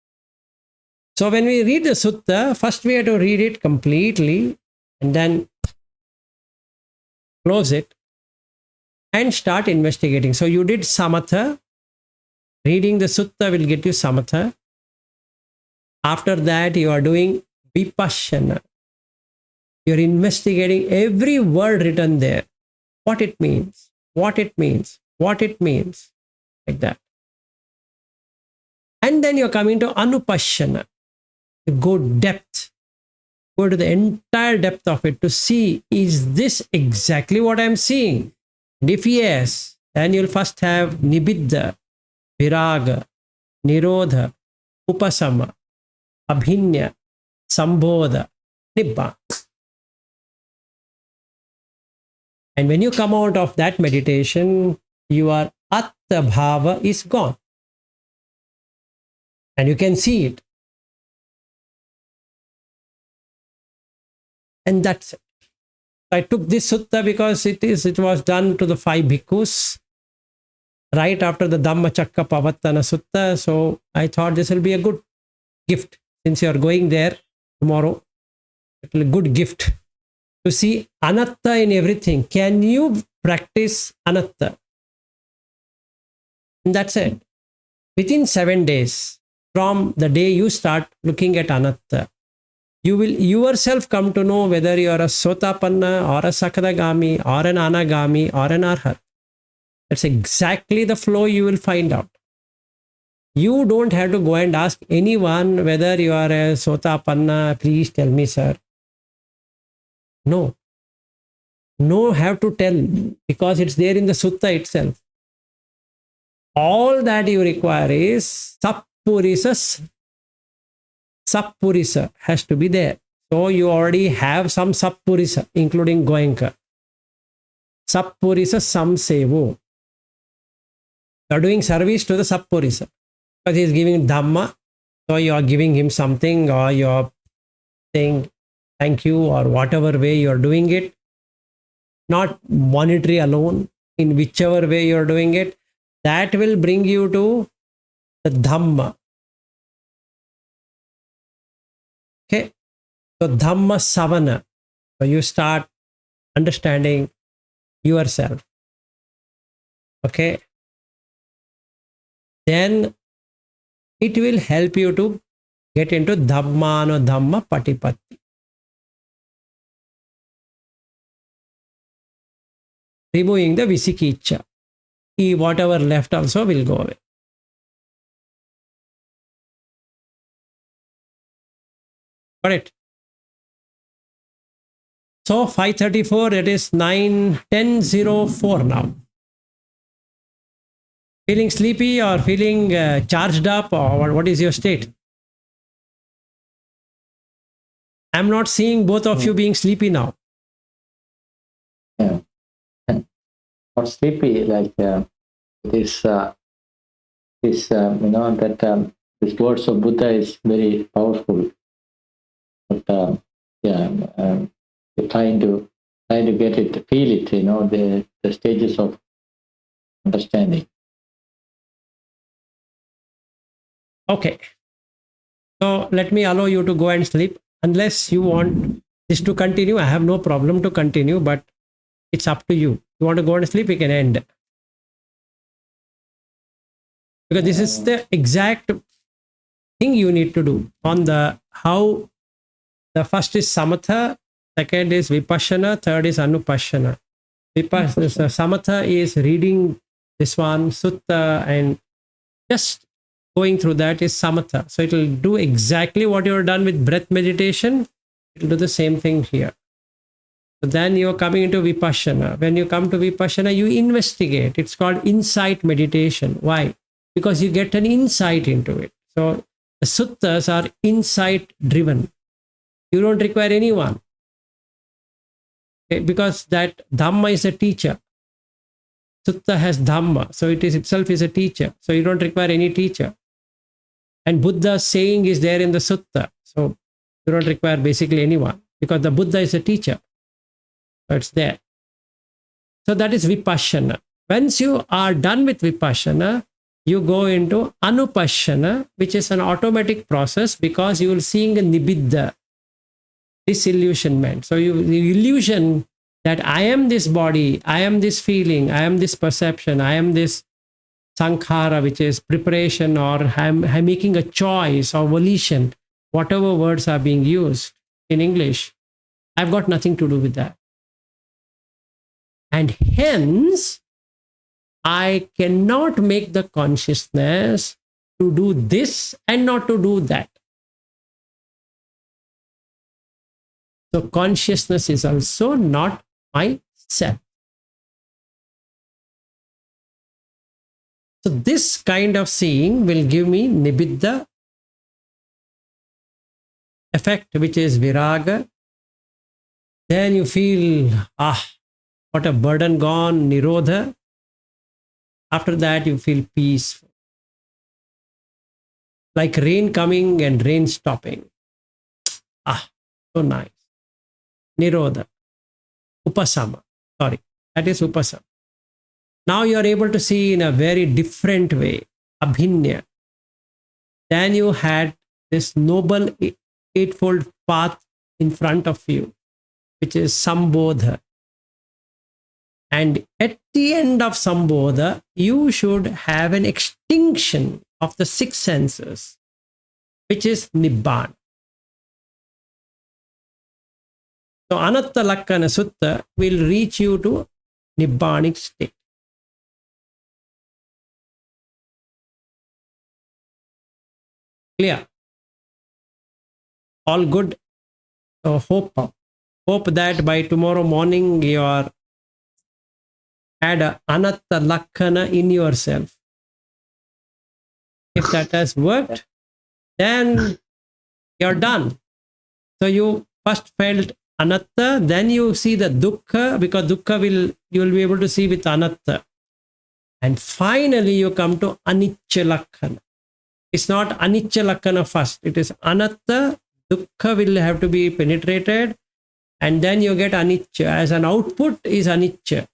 So when we read the sutta, first we have to read it completely and then close it and start investigating. So you did samatha. Reading the sutta will get you samatha. After that, you are doing vipassana. You are investigating every word written there. What it means, what it means, what it means. Like that. And then you're coming to anupassana. You go depth. Go to the entire depth of it to see, is this exactly what I'm seeing? And if yes, then you'll first have nibbidha, viraga, nirodha, upasama, abhinya, sambodha, nibbana. And when you come out of that meditation, your atta bhava is gone. And you can see it. And that's it. I took this sutta because it was done to the 5 bhikkhus right after the Dhammacakka Pavattana Sutta. So I thought this will be a good gift since you are going there tomorrow. It will be a good gift to see anatta in everything. Can you practice anatta? And that's it. Within 7 days from the day you start looking at anatta, you will yourself come to know whether you are a sotapanna or a sakadagami or an anagami or an arhat. That's exactly the flow you will find out. You don't have to go and ask anyone whether you are a sotapanna, please tell me, sir. No. No have to tell because it's there in the sutta itself. All that you require is Sappurisa. Sappurisa has to be there. So you already have some Sappurisa, including Goenka. Sappurisa Samsevo. You are doing service to the Sappurisa. Because he is giving Dhamma. So you are giving him something, or you are saying thank you, or whatever way you are doing it. Not monetary alone, in whichever way you are doing it. That will bring you to the Dhamma. Okay. So Dhamma Savana. So you start understanding yourself. Okay. Then it will help you to get into Dhammano Dhamma Patipatti. Removing the Visikicha. Whatever left also will go away. Got it? So 5:34, it is 9:10:04 now. Feeling sleepy or feeling charged up, or what is your state? I'm not seeing both of you being sleepy now. Yeah. Not sleepy, like this, this that this words of Buddha is very powerful. But yeah, we're trying to get it, feel it. The stages of understanding. Okay. So let me allow you to go and sleep. Unless you want this to continue, I have no problem to continue, but it's up to you. You want to go and sleep, you can end. Because this is the exact thing you need to do on the how. The first is Samatha, second is Vipassana, third is Anupassana. Samatha is reading this one, Sutta, and just going through that is Samatha. So it will do exactly what you have done with breath meditation. It will do the same thing here. So then you are coming into Vipassana. When you come to Vipassana, you investigate. It's called insight meditation. Why? Because you get an insight into it. So the suttas are insight driven. You don't require anyone. Okay? Because that Dhamma is a teacher. Sutta has Dhamma. So it is itself is a teacher. So you don't require any teacher. And Buddha's saying is there in the sutta. So you don't require basically anyone. Because the Buddha is a teacher. So it's there. So that is Vipassana. Once you are done with Vipassana, you go into Anupassana, which is an automatic process because you will seeing a Nibbidha, disillusionment. So the illusion that I am this body, I am this feeling, I am this perception, I am this sankhara, which is preparation, or I'm making a choice or volition, whatever words are being used in English. I've got nothing to do with that. And hence, I cannot make the consciousness to do this and not to do that. So consciousness is also not myself. So this kind of seeing will give me Nibbidha effect, which is Viraga. Then you feel, what a burden gone, Nirodha. After that, you feel peaceful. Like rain coming and rain stopping. So nice. Nirodha. Upasama. Sorry, that is Upasama. Now you are able to see in a very different way. Abhinya. Then you had this noble eightfold path in front of you, which is Sambodha. And at the end of Sambodha, you should have an extinction of the six senses, which is Nibbana. So Anattalakkhanasutta will reach you to Nibbanic state. Clear? All good? So hope that by tomorrow morning you are had a Anattalakkana in yourself. If that has worked, then you're done. So you first felt anatta, then you see the dukkha, because dukkha you will be able to see with anatta. And finally you come to anicca lakkhana. It's not anicca lakkhana first. It is anatta, dukkha will have to be penetrated, and then you get anicca. As an output is anicca.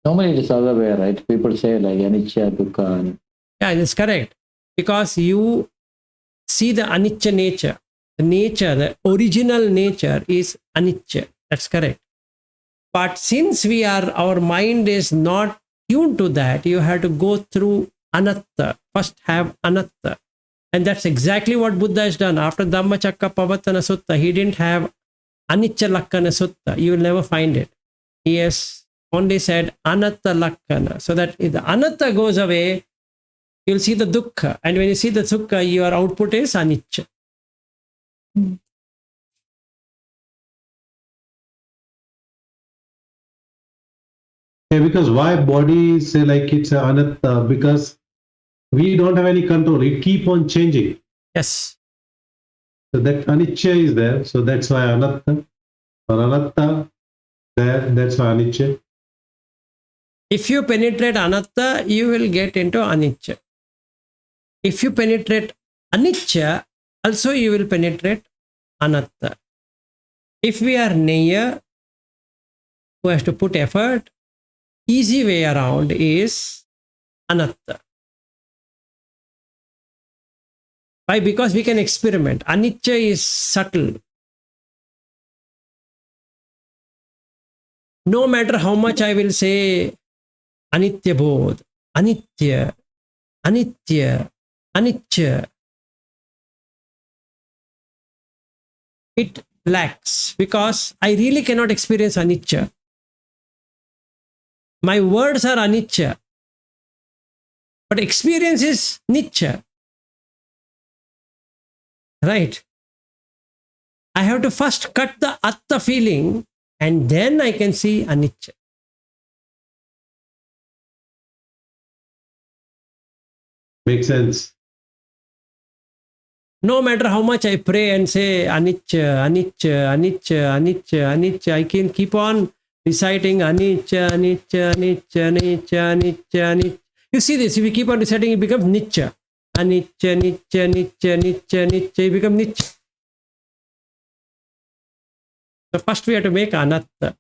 Normally it is the other way, right? People say like anicca, dukkha. Yeah, it's correct. Because you see the anicca nature. The nature, the original nature is anicca. That's correct. But since our mind is not tuned to that, you have to go through anatta. First have anatta. And that's exactly what Buddha has done. After Dhammacakkappavattana Sutta, he didn't have Anattalakkhanasutta Sutta. You will never find it. He has only said Anattalakkhanasutta. So that if the anatta goes away, you'll see the dukkha. And when you see the dukkha, your output is anicca. Yeah, because why body say like it's a anatta? Because we don't have any control. It keep on changing. Yes. So that anicca is there. So that's why anatta. Or anatta there. That's why anicca. If you penetrate anatta, you will get into anicca. If you penetrate anicca, also you will penetrate anatta. If we are near, who has to put effort, easy way around is anatta. Why? Because we can experiment. Anicca is subtle. No matter how much I will say anitya bodh, anitya, anitya, anicca, it lacks, because I really cannot experience anicca. My words are anicca, but experience is nicca. Right? I have to first cut the atta feeling, and then I can see anicca. Makes sense. No matter how much I pray and say anicca, anicca, anicca, anicca, anicca, I can keep on reciting anicca, anicca, anicca, anicca, anicca, anicca. You see this, if you keep on reciting, it becomes nicca. Anicca, nicca, nicca, nicca, nicca, it becomes nicca. So first we have to make anatta.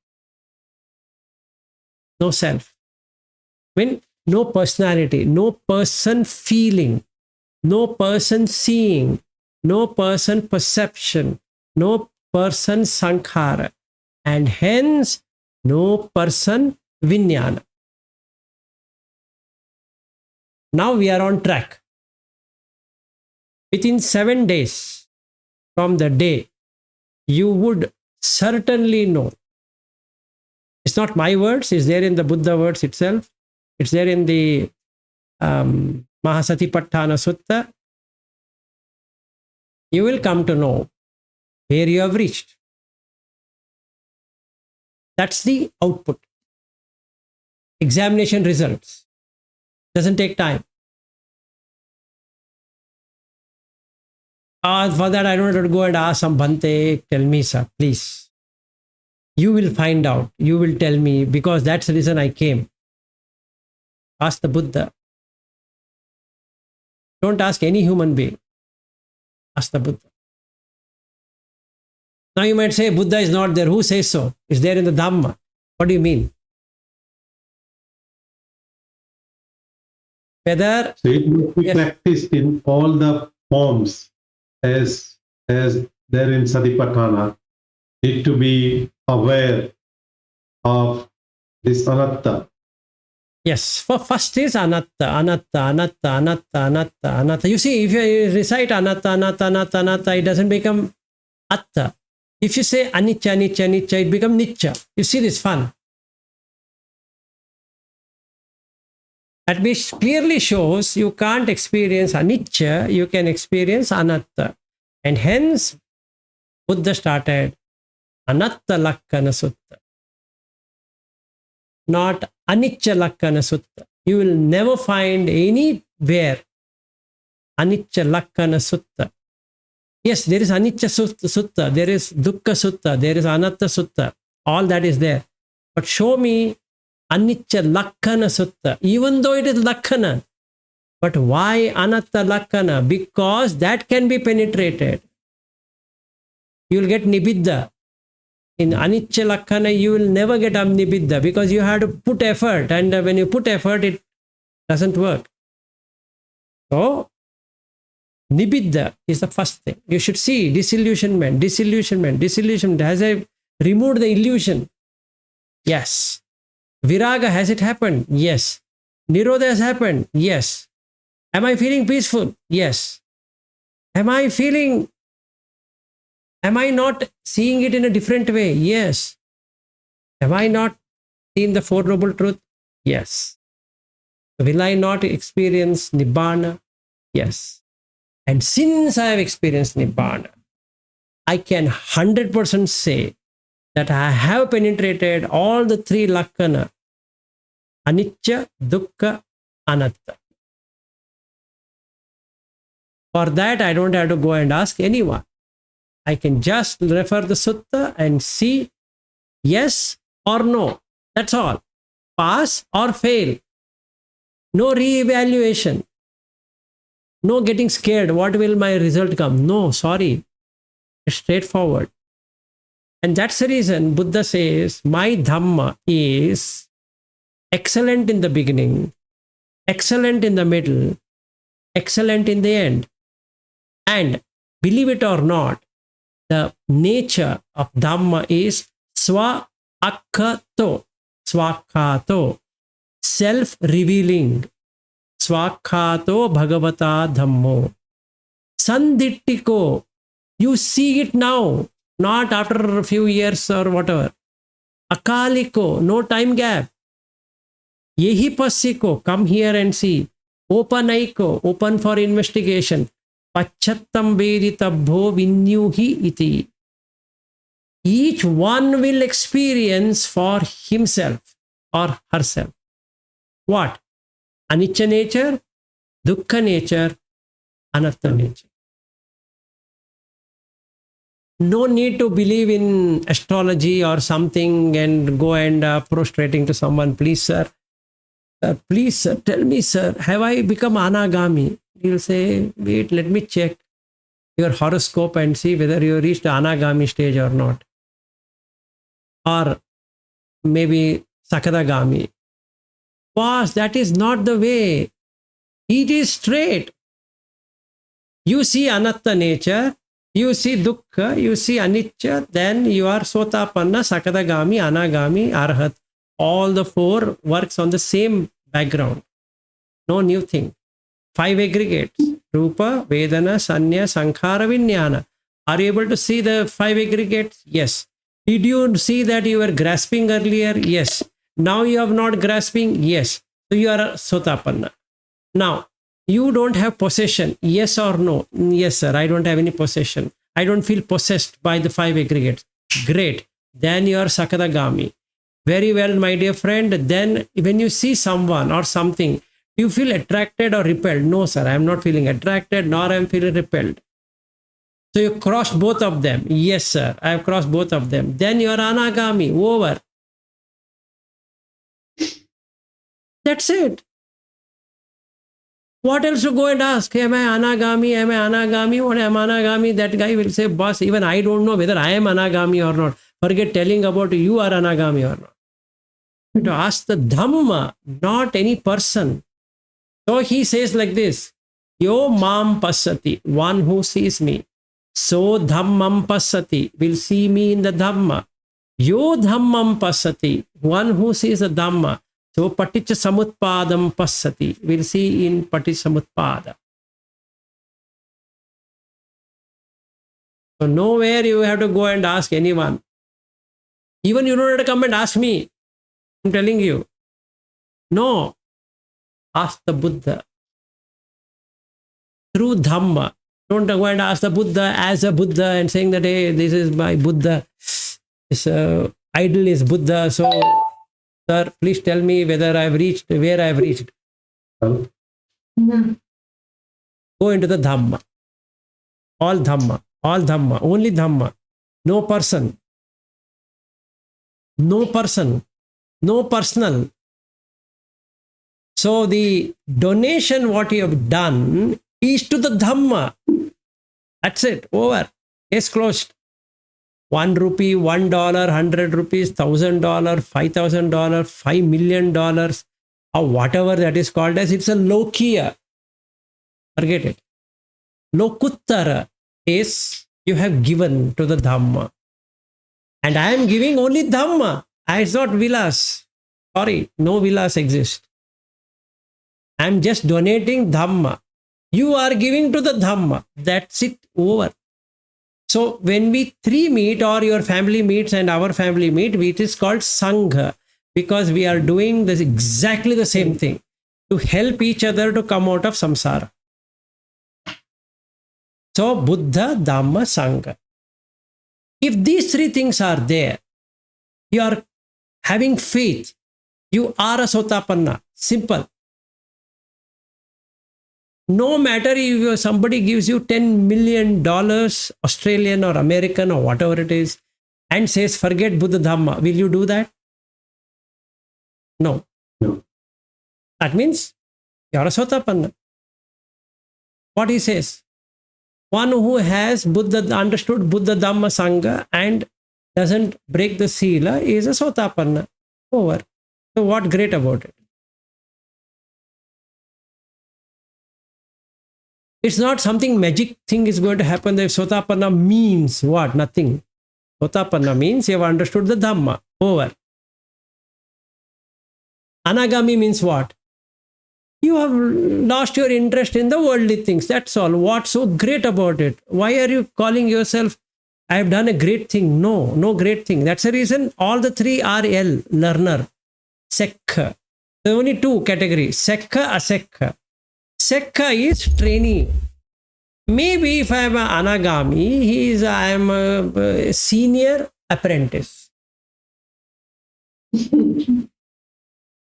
No self. When no personality, no person feeling, no person seeing, no person perception, no person sankhara, and hence no person vijnana. Now we are on track. Within 7 days from the day, you would certainly know. It's not my words, it's there in the Buddha words itself. It's there in the Mahasatipatthana Sutta. You will come to know where you have reached. That's the output. Examination results. Doesn't take time. For that, I don't have to go and ask some Bhante, tell me, sir, please. You will find out. You will tell me, because that's the reason I came. Ask the Buddha. Don't ask any human being. Ask the Buddha. Now you might say, Buddha is not there. Who says so? It's there in the Dhamma. What do you mean? Whether... So it must be practiced in all the forms as there in Satipatthana. Need to be aware of this anatta. Yes, for first is anatta, anatta, anatta, anatta, anatta, anatta. You see, if you recite anatta, anatta, anatta, anatta, it doesn't become atta. If you say anicca, anicca, anicca, it becomes nicca. You see this fun. That clearly shows you can't experience anicca, you can experience anatta. And hence, Buddha started Anattalakkhanasutta, not Anattalakkhanasutta. You will never find any where? Anattalakkhanasutta. Yes, there is Sutta, there is Dukkha Sutta, there is Anatta Sutta. All that is there. But show me Anattalakkhanasutta, even though it is Lakkhana. But why Anattalakkana? Because that can be penetrated. You will get Nibbidda. In Anicca you will never get Nibbidda because you have to put effort. And when you put effort, it doesn't work. So, Nibbidda is the first thing. You should see disillusionment. Has I removed the illusion? Yes. Viraga, has it happened? Yes. Nirodha has happened? Yes. Am I feeling peaceful? Yes. Am I not seeing it in a different way? Yes. Am I not seeing the Four Noble Truth? Yes. Will I not experience Nibbana? Yes. And since I have experienced Nibbana, I can 100% say that I have penetrated all the three Lakkhana, Anicca, Dukkha, Anatta. For that, I don't have to go and ask anyone. I can just refer the sutta and see yes or no. That's all. Pass or fail. No re-evaluation. No getting scared. What will my result come? No, sorry. It's straightforward. And that's the reason Buddha says, my Dhamma is excellent in the beginning, excellent in the middle, excellent in the end. And believe it or not, the nature of Dhamma is swakhato, self-revealing. Swakhato bhagavata dhammo. Sandhittiko. You see it now, not after a few years or whatever. Akaliko, no time gap. Yehi passiko, come here and see. Opanaiko, open for investigation. Pachattam veditabho vinyuhi iti. Each one will experience for himself or herself. What? Anicca nature, Dukkha nature, Anatta nature. No need to believe in astrology or something and go and prostrating to someone. Please, sir, tell me, sir, have I become Anagami? He'll say, wait, let me check your horoscope and see whether you reached the Anagami stage or not. Or maybe Sakadagami. Boss, that is not the way. It is straight. You see Anatta nature, you see Dukkha, you see Anicca, then you are Sotapanna, Sakadagami, Anagami, Arhat. All the four works on the same background. No new thing. 5 aggregates. Rupa, Vedana, Sanya, Sankhara, Vijnana. Are you able to see the 5 aggregates? Yes. Did you see that you were grasping earlier? Yes. Now you are not grasping? Yes. So you are a Sotapanna. Now, you don't have possession. Yes or no? Yes, sir. I don't have any possession. I don't feel possessed by the 5 aggregates. Great. Then you are Sakadagami. Very well, my dear friend. Then when you see someone or something, you feel attracted or repelled? No, sir. I am not feeling attracted nor I am feeling repelled. So you crossed both of them. Yes, sir. I have crossed both of them. Then you are Anagami. Over. That's it. What else to go and ask? Am I Anagami? Am I Anagami? What am Anagami? That guy will say, boss, even I don't know whether I am Anagami or not. Forget telling about you are Anagami or not. You have to ask the Dhamma, not any person. So he says like this, Yo mam passati, one who sees me. So dhammam passati, will see me in the Dhamma. Yo dhammam passati, one who sees the Dhamma. So paticca samutpadam passati, will see in paticca samutpada. So nowhere you have to go and ask anyone. Even you don't have to come and ask me. I'm telling you. No. Ask the Buddha. Through Dhamma. Don't go and ask the Buddha as a Buddha and saying that, hey, this is my Buddha. This idol is Buddha. So, sir, please tell me whether I've reached, where I've reached. Go into the Dhamma. All Dhamma. All Dhamma. Only Dhamma. No person. No person. No personal. So the donation what you have done is to the Dhamma. That's it. Over. Case closed. 1 rupee, $1, 100 rupees, $1,000, $5,000, $5 million, or whatever that is called as, it's a lokiya. Forget it. Lokuttara is you have given to the Dhamma. And I am giving only Dhamma. It's not Vilas. Sorry, no Vilas exist. I am just donating Dhamma. You are giving to the Dhamma. That's it. Over. So when we three meet, or your family meets and our family meet, it is called Sangha, because we are doing this exactly the same thing to help each other to come out of samsara. So Buddha, Dhamma, Sangha. If these three things are there, you are having faith, you are a Sotapanna. Simple. No matter if somebody gives you $10 million, Australian or American or whatever it is, and says, forget Buddha Dhamma, will you do that? No. No. That means you are a Sotapanna. What he says? One who has understood Buddha Dhamma Sangha and doesn't break the sila is a Sotapanna. Over. So what great about it? It's not something magic thing is going to happen. If Sotapanna means what? Nothing. Sotapanna means you have understood the Dhamma. Over. Anagami means what? You have lost your interest in the worldly things. That's all. What's so great about it? Why are you calling yourself, I have done a great thing? No, no great thing. That's the reason all the three are L, learner. Sekha. There are only two categories. Sekha, Asekha. Sekha is trainee. Maybe if I am an Anagami, I am a senior apprentice.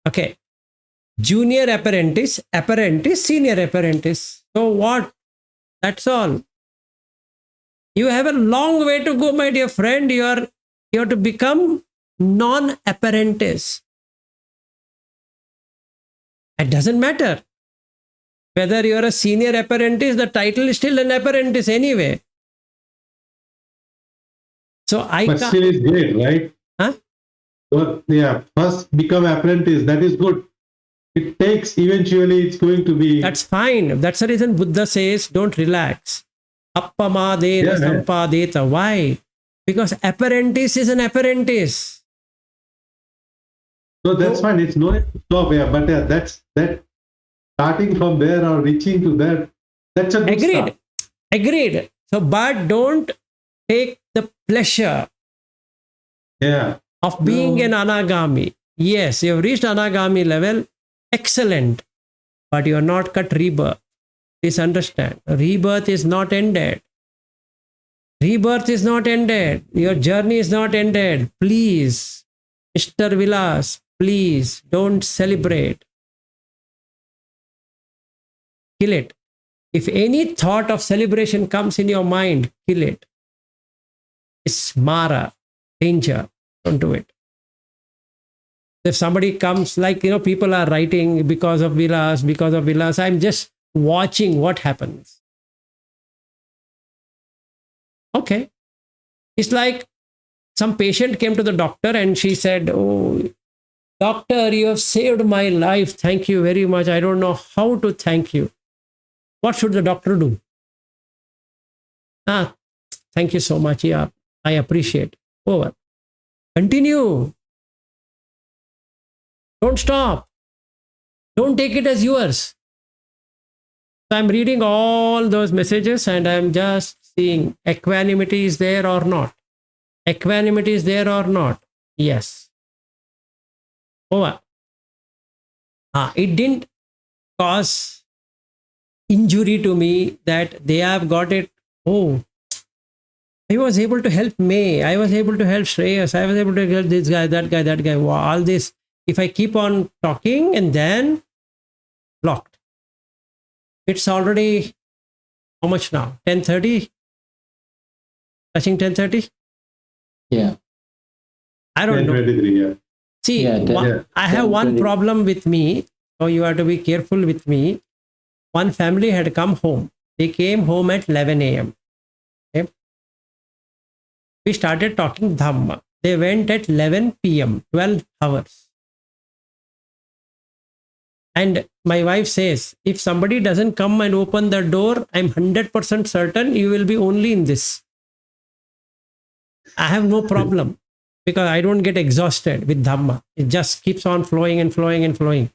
Okay. Junior apprentice, senior apprentice. So what? That's all. You have a long way to go, my dear friend. You have to become non-apprentice. It doesn't matter. Whether you are a senior apprentice, the title is still an apprentice anyway. So but still is great, right? Huh? But yeah, first become apprentice. That is good. It takes, eventually it's going to be. That's fine. That's the reason Buddha says, don't relax. Appamadena sampadeta. Why? Because apprentice is an apprentice. So that's fine. It's no stop. Yeah, but that's that. Starting from there or reaching to that, that's a good start. Agreed. So, but don't take the pleasure of being an Anagami. Yes, you have reached Anagami level. Excellent. But you are not cut rebirth. Please understand. Rebirth is not ended. Rebirth is not ended. Your journey is not ended. Please, Mr. Vilas, please don't celebrate. Kill it. If any thought of celebration comes in your mind, kill it. It's Mara, danger. Don't do it. If somebody comes, like, people are writing because of Vilas, I'm just watching what happens. Okay. It's like some patient came to the doctor and she said, oh, doctor, you have saved my life. Thank you very much. I don't know how to thank you. What should the doctor do? Thank you so much. Yeah, I appreciate. Over. Continue. Don't stop. Don't take it as yours. So I'm reading all those messages and I'm just seeing equanimity is there or not. Equanimity is there or not. Yes. Over. It didn't cause injury to me that they have got it. Oh, I was able to help May. I was able to help Shreyas. I was able to help this guy, that guy. Wow, all this. If I keep on talking and then blocked. It's already how much now? 10:30? Touching 10:30? Yeah. I don't know. 10:23, yeah. See, Yeah, Yeah. I have one 10:20. problem with me. So you have to be careful with me. One family had come home. They came home at 11 a.m. Okay? We started talking Dhamma. They went at 11 p.m., 12 hours. And my wife says, if somebody doesn't come and open the door, I'm 100% certain you will be only in this. I have no problem because I don't get exhausted with Dhamma. It just keeps on flowing and flowing and flowing.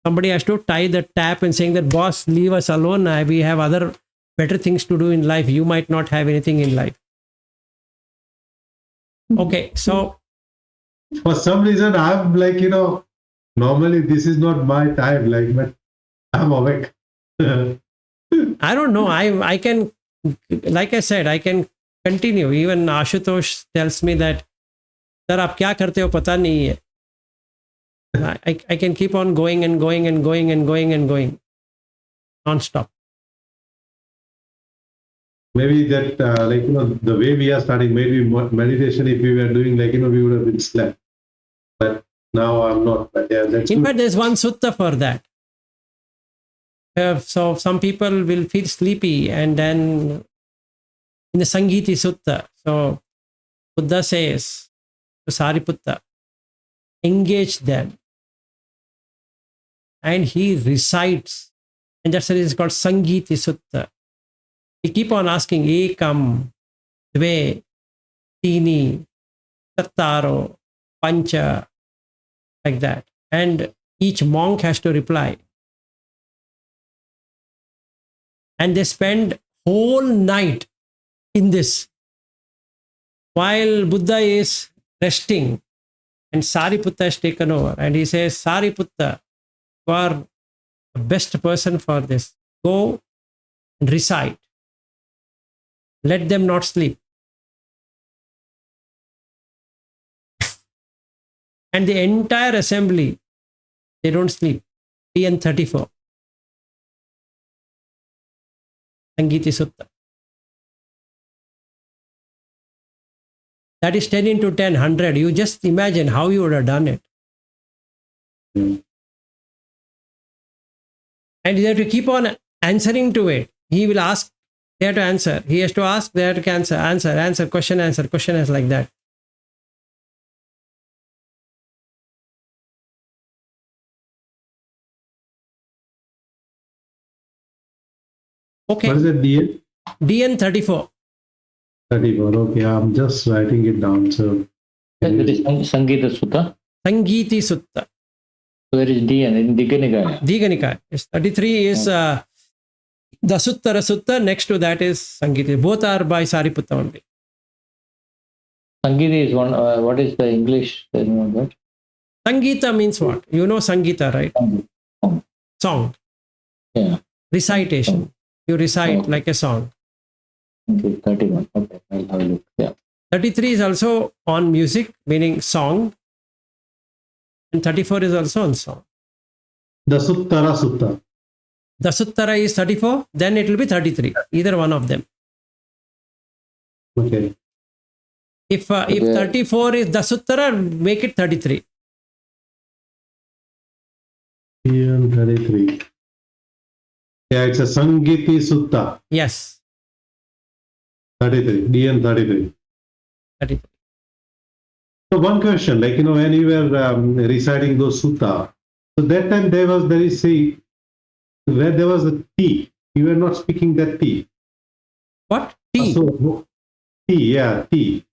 Somebody has to tie the tap and saying that, boss, leave us alone. We have other better things to do in life. You might not have anything in life. Okay, so For some reason, I'm like, normally this is not my time, like, but I'm awake. I don't know. I can, like I said, I can continue. Even Ashutosh tells me that, sir, आप क्या करते हो पता नहीं है. I can keep on going and going and going and going and going non-stop. Maybe that, the way we are starting, maybe meditation, if we were doing, we would have been slept. But now I'm not. But yeah, that's In good. fact, there's one sutta for that. So some people will feel sleepy, and then in the Sangiti Sutta, so Buddha says to Sariputta, engage them. And he recites, and that's why it's called Sangiti Sutta. He keep on asking, Ekam, Dve, Tini, Tattaro, Pancha, like that. And each monk has to reply. And they spend whole night in this. While Buddha is resting, and Sariputta has taken over. And he says, Sariputta, you are the best person for this. Go and recite. Let them not sleep. And the entire assembly, they don't sleep. PN 34. Sangiti Sutta. That is 10 into 10, 100. You just imagine how you would have done it. And you have to keep on answering to it. He will ask, they have to answer. He has to ask, they have to answer, question, answer, like that. Okay. What is it, DN? DN 34. 34. Okay, I'm just writing it down. So That is Samyuta Sutta. Sangiti Sutta. So there is DN in Digha Nikaya. Digha Nikaya. Yes, 33 is the Suttara Sutta. Next to that is Sangiti. Both are by Sariputta only. Sangita is one. What is the English name of that? Sangita means what? You know Sangita, right? Song. Song. Yeah. Recitation. You recite like a song. Okay, 31. Okay, I'll have a look. Yeah. 33 is also on music, meaning song. And 34 is also on song. the Suttara Sutta. The Suttara is 34, then it will be 33. Either one of them. Okay. If 34 is the Suttara, make it 33. DN 33. Yeah, it's a Sangiti Sutta. Yes, 33. DN 33. 33. So one question, when you were reciting those sutta, so that time there is where there was a T, you were not speaking that T. What? T. So, T, yeah, T.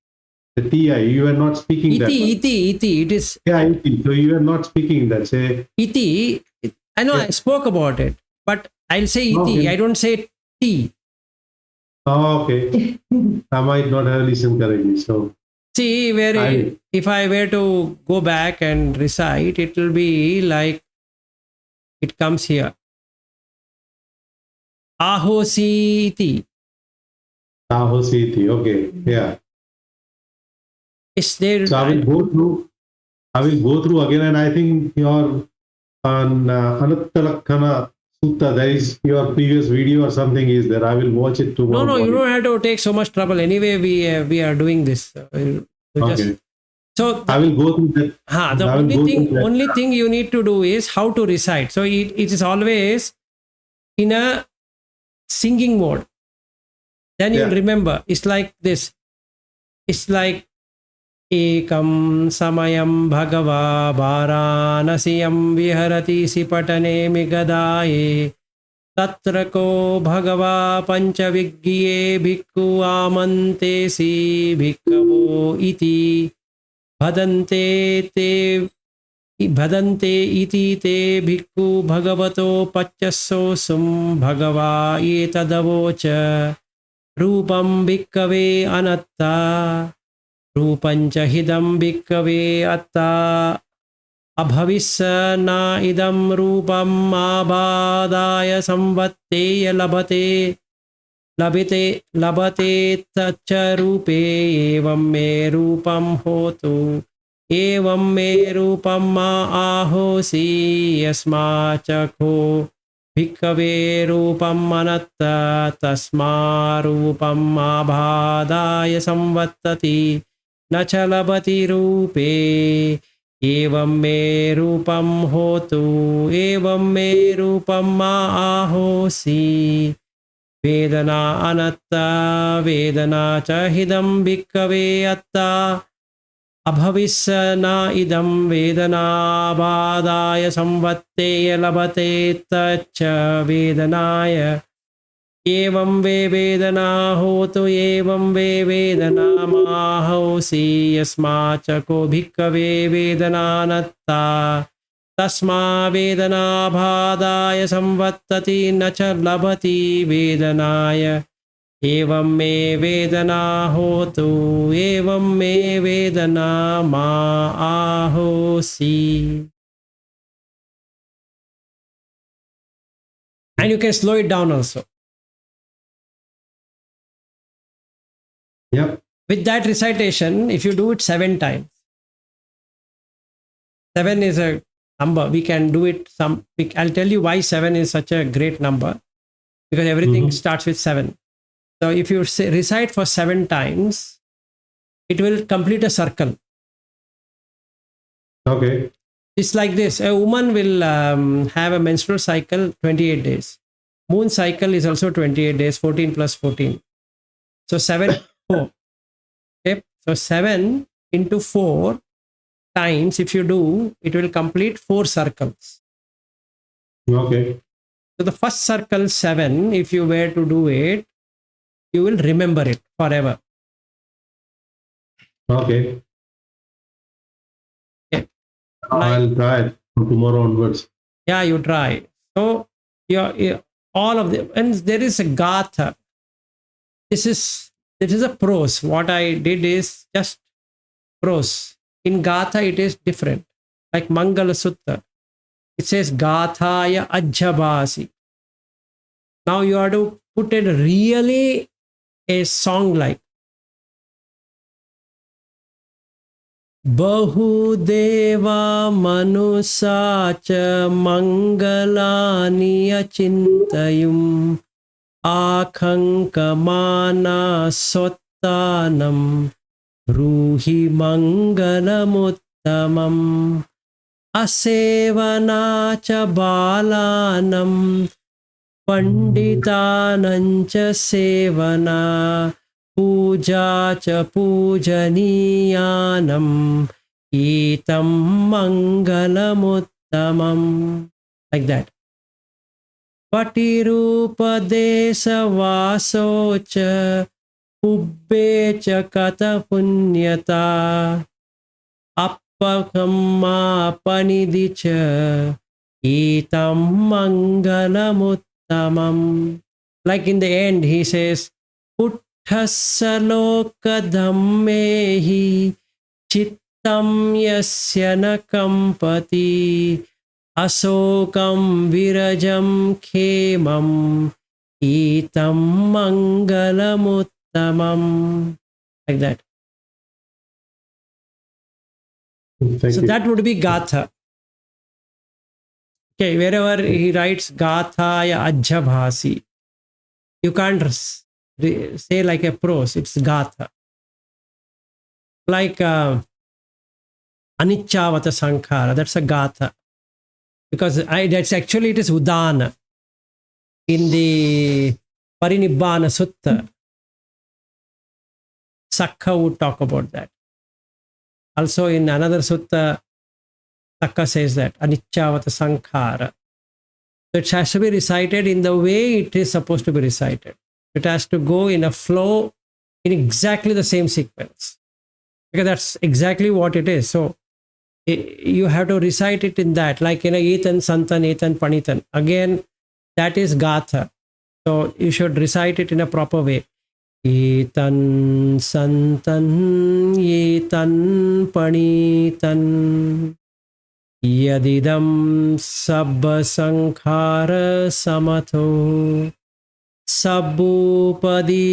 The TI, you were not speaking that one. Iti. It is Yeah, IT. So you were not speaking that. Say, Iti. I know I spoke about it, but I'll say Iti. Okay. I don't say T. oh, okay. I might not have listened correctly. So, See, if I were to go back and recite, it will be like it comes here. Ahositi. Tahositi. Okay. Yeah. Is there? So I will go through again, and I think your on Anattalakkhanasutta sutta, there is your previous video or something is there. I will watch it tomorrow No, you morning. don't have to take so much trouble. Anyway, we are doing this. You just Okay. so I will go through that. the I will only go thing through that. only thing you need to do is how to recite. So it is always in a singing mode. Then you'll Yeah. remember. It's like this. It's like Ekam samayam bhagava varanasiyam viharati sipatane migadaye तत्र को भगवा पंचविज्ञे भिक्खु आमन्ते सी भिक्खवो इति भदन्ते ते भदन्ते इति ते भिक्खु भगवतो पच्चसो सुम भगवा ये तदवोच रूपं भिक्खवे अनत्ता रूपं च हिदं भिक्खवे अत्ता अभविष्य न इदं रूपम् आबादाय संवत्तेय लभते तच्च रूपे एवं मे रूपं होतु एवं मे रूपं मा आहोसि यस्माच्चखो भिक्खवे रूपम् अनत्त तस्मा रूपम् आबादाय संवत्तति न च लभति रूपे एवं मे रूपं होतु एवं मे रूपं मा आहोसि वेदना अनत्ता वेदना च हिदं भिक्खवे अत्ता अभविष्य न इदं वेदनाबादाय संवत्तेय लभते तच्च वेदनाय एवं वे वेदना होतु एवं वे वेदना माहोसि यस्माच्च को भिक्खवे वेदनानत्ता तस्मा वेदनाबाधाय संवत्तति न च लभति वेदनाय एवं मे वेदना होतु एवं मे वेदना मा आहोसि. And you can slow it down also. Yep. With that recitation, if you do it 7 times, 7 is a number. We can do it I'll tell you why 7 is such a great number, because everything starts with 7. So if you recite for 7 times, it will complete a circle. Okay. It's like this. A woman will have a menstrual cycle 28 days. Moon cycle is also 28 days, 14 plus 14. So 7, 4. Okay. So 7 into 4 times, if you do, it will complete 4 circles. Okay. So the first circle 7, if you were to do it, you will remember it forever. Okay. Okay. I'll try it from tomorrow onwards. Yeah, you try. So all of them, and there is a gatha. This is a prose. What I did is just prose. In gatha, it is different. Like Mangala Sutta, it says gathaya ajjabasi. Now you have to put it really a song like Bahudeva manusacha mangalani achintayum akhankamana sottanam bruhi mangalamuttamam asevanacha balanam panditanancha sevana puja cha pujaniyanam etam mangalamuttamam. Like that. Patirupa desa vasocha ubbecha kata punyata appakamma panidicha etam mangalamuttamam. Like in the end, he says, Utthasalokadhammehi chittam yasya na kampati asokam virajam khemam etam mangalamuttamam. Like that. Thank So you. that would be Gatha. Okay, wherever he writes Gathaya Ajjabhasi, you can't say like a prose, it's Gatha. Like Anichavata Sankhara, that's a Gatha. Because that's actually, it is Udana. In the Parinibbana Sutta, Sakka would talk about that. Also in another sutta, Sakka says that Anichavata Sankhara. So it has to be recited in the way it is supposed to be recited. It has to go in a flow in exactly the same sequence. Because that's exactly what it is. So you have to recite it in that, like in a Etan, Santan, Etan, Panitan. Again, that is Gatha. So you should recite it in a proper way. Etan, Santan, Etan, Panitan. Yadidam Sabba Sankhara Samatho Sabbupadi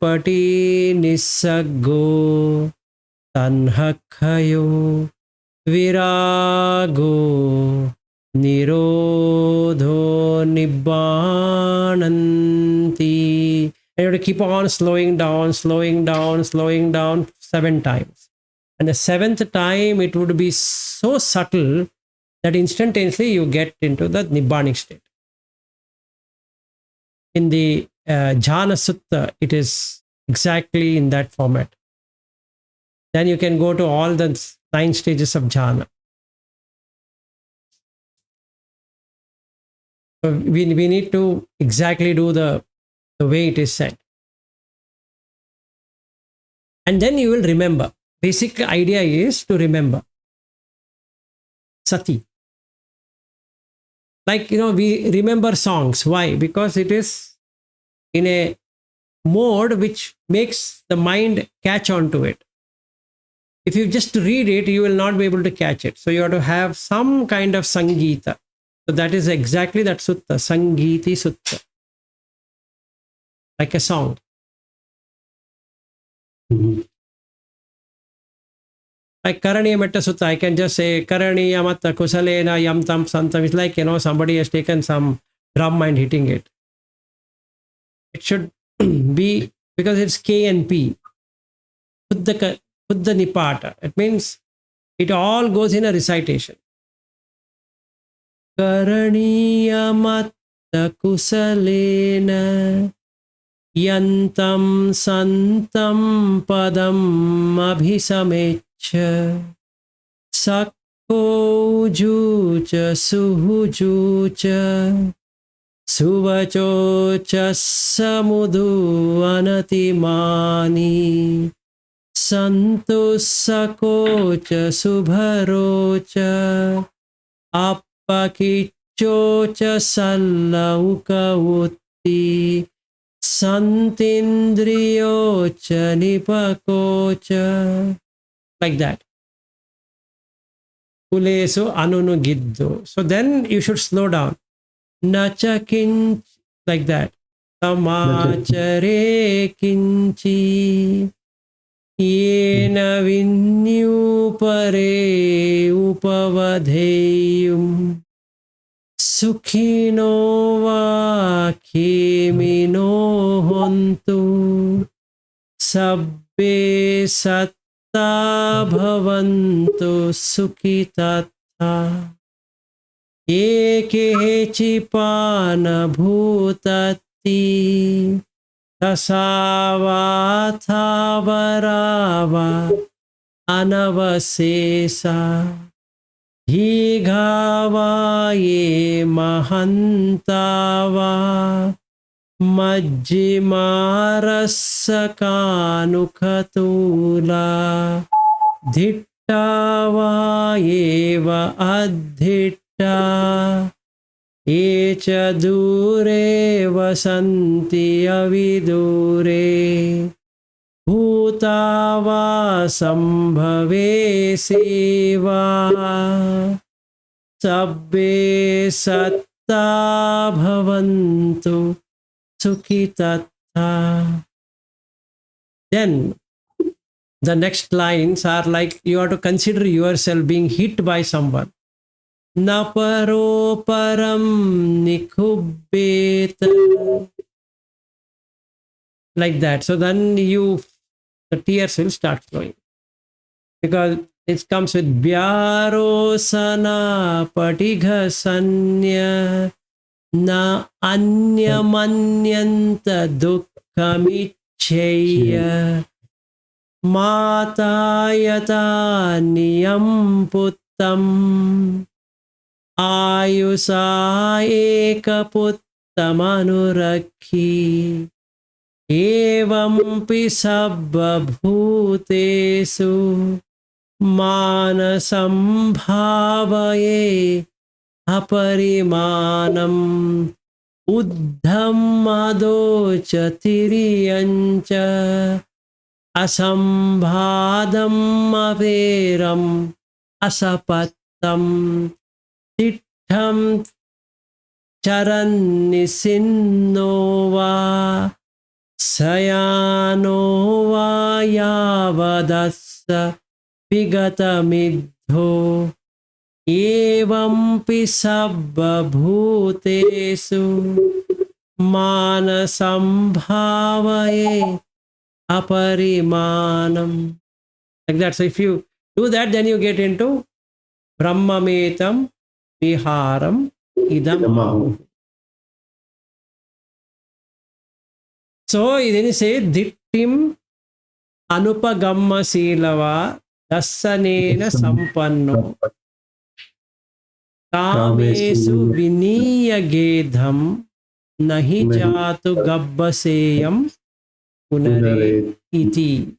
Pati Nisaggo Tanhakhayo Virago Nirodho Nibbananti. And you have to keep on slowing down, slowing down, slowing down 7 times. And the 7th time, it would be so subtle that instantaneously you get into the Nibbanic state. In the Jhana Sutta, it is exactly in that format. Then you can go to all the 9 stages of Jhana. So we need to exactly do the way it is said. And then you will remember. Basic idea is to remember. Sati. Like, we remember songs. Why? Because it is in a mode which makes the mind catch on to it. If you just read it, you will not be able to catch it. So you have to have some kind of Sangeeta. So that is exactly that sutta, Sangeeti Sutta. Like a song. Mm-hmm. Like Karaniya Metta Sutta, I can just say Karaniya Matta Kusalena Yam Tam Santam. It's like, somebody has taken some drum and hitting it. It should be, because it's K and P. Buddha Nipata. It means it all goes in a recitation. Karaniya Matta Kusalena Yantam Santam Padam Abhisamecha Sakko Jucha Suhujucha Suvachocha Samudu Anatimani Santusakocha Subharocha Appakichocha Sallauka Utti Santindriyocha Nipakocha. Like that. Kulesu Anunugiddo. So then you should slow down. Nacha kinch, like that. Samachare kinchi yena vinyupare upavadheyum sukhino va khemino hontu sabbe satta bhavantu sukhitatha eke chipana bhutati tasavatha varava anavasesa higava ye mahantava majjimarassakanukhatula dhittava eva adhitta echa dure vasanti avidure bhutava sambhave seva sabbe satta bhavantu sukhitatha. Then the next lines are like, you have to consider yourself being hit by someone. na paro param nikhubbeta. Like that. So then the tears will start flowing. Because it comes with Vyarosana Patigha Sanya Na Anyamanyanta Dukkamichaya Matayata Niyam Puttam Ayusa Eka Puttamanuraki Evampi Sabba Bhutesu Manasam Bhavaye Aparimanam Uddham Adocha Tiriyancha Asambhadam Averam Asapattam Tittham Charannisinova Sayanova Yavadassa Vigatamidho Evampi Sabba Bhutesu Manasambhavaye Aparimanam. Like that. So if you do that, then you get into Brahmametam Viharam Idam. So then you say Dittim Anupagamma Silava Dassanena Sampanno Kamesu Viniya Gedham Nahi Jatu Gabbaseyam Punare Iti.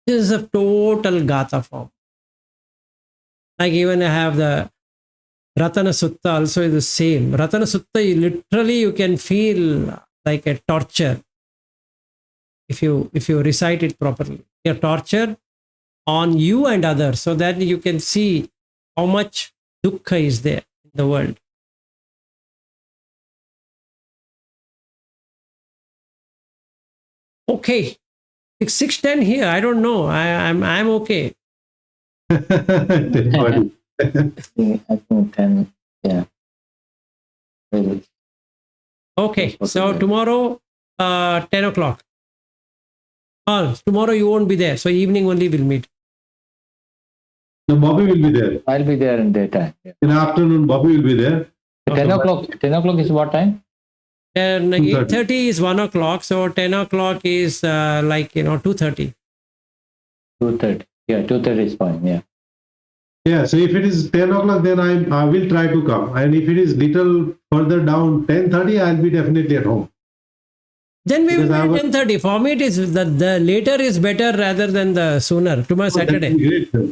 This is a total Gatha form. Like even I have the Ratana Sutta also is the same. Ratana Sutta, literally you can feel like a torture if you recite it properly. A torture on you and others, so that you can see how much dukkha is there in the world. Okay, it's 6:10 here. I don't know. I'm okay. I think 10. Yeah. Really. Okay, so tomorrow 10 o'clock. Oh, tomorrow you won't be there. So evening only we'll meet. No, Bobby will be there. I'll be there in daytime. Yeah. In the afternoon, Bobby will be there. 10 o'clock. 10 o'clock is what time? 8:30 is 1 o'clock. So 10 o'clock is 2:30. 2:30. Yeah, 2:30 is fine. Yeah. Yeah, so if it is 10 o'clock, then I will try to come. And if it is little further down, 10:30, I'll be definitely at home. Then we will Because I be was- 10:30. For me, it is the later is better rather than the sooner. Tomorrow is That will Saturday. be great, sir.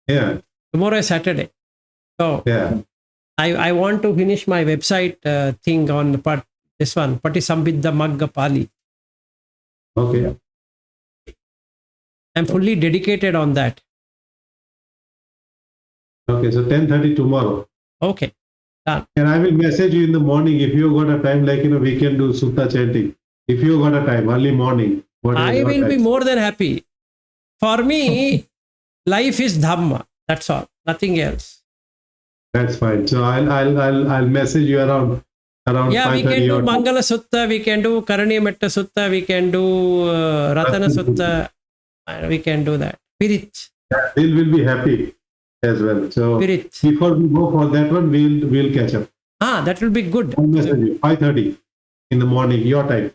Yeah, Tomorrow is Saturday. So yeah. I want to finish my website thing on this one, Patisambhidha Magga Pali. Okay. I'm fully dedicated on that. Okay, so 10:30 tomorrow. Okay. Done. And I will message you in the morning if you got a time, like, we can do sutta chanting. If you got a time, early morning. whatever I your will be time. more than happy. For me, life is Dhamma. That's all. Nothing else. That's fine. So I'll message you around Yeah, we 5:30 can do or Mangala Sutta, we can do Karaniya Metta Sutta, we can do Ratana Sutta, we can do that. Pirit. Bill will be happy as well. So Pirit. before we go for that one, we'll catch up. That will be good. I'll message you 5:30 in the morning, your time.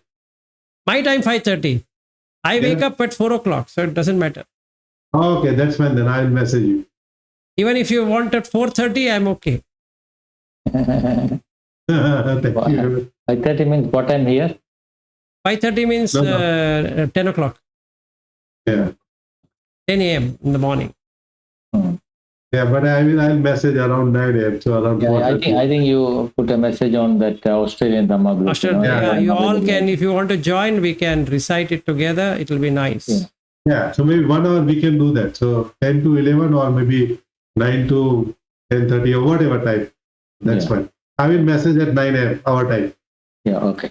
My time 5:30. I wake up at 4 o'clock, so it doesn't matter. Okay, that's fine. Then I'll message you. Even if you want at 4:30, I'm okay. Thank you. 5:30 means what time here? 5:30 means No. 10 o'clock, Yeah. 10 a.m. in the morning. Yeah, but I'll message around 9 a.m. So around Yeah, 4:30. I think you put a message on that Australian Dhamma group. Australia, Yeah, you all available. can, if you want to join, we can recite it together. It will be nice. Yeah. Yeah, so maybe 1 hour we can do that. So 10 to 11 or maybe 9 to 10:30 or whatever time. That's Yeah. fine. I will message at 9 a.m. our time. Yeah, okay.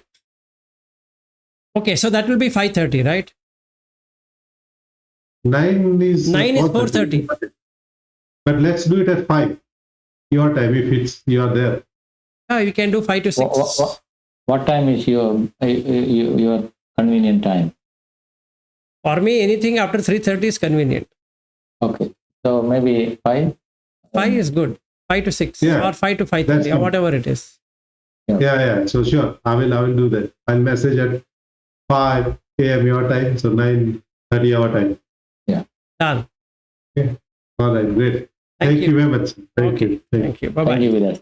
Okay, so that will be 5:30, right? 9 is 9 is 4:30. But let's do it at 5 your time if it's you are there. You can do 5 to 6. What time is your convenient time? For me, anything after 3:30 is convenient. Okay, so maybe 5. 5 is good. 5 to 6 Yeah, or 5 to 5:30 that's or fine. whatever it is. Yeah. So sure, I will do that. I'll message at 5 a.m. your time, so 9:30 our time. Done. Okay. All right, great. Thank Thank you very much. Thank Okay. you. Thank you. Bye bye. Thank you, Vilas.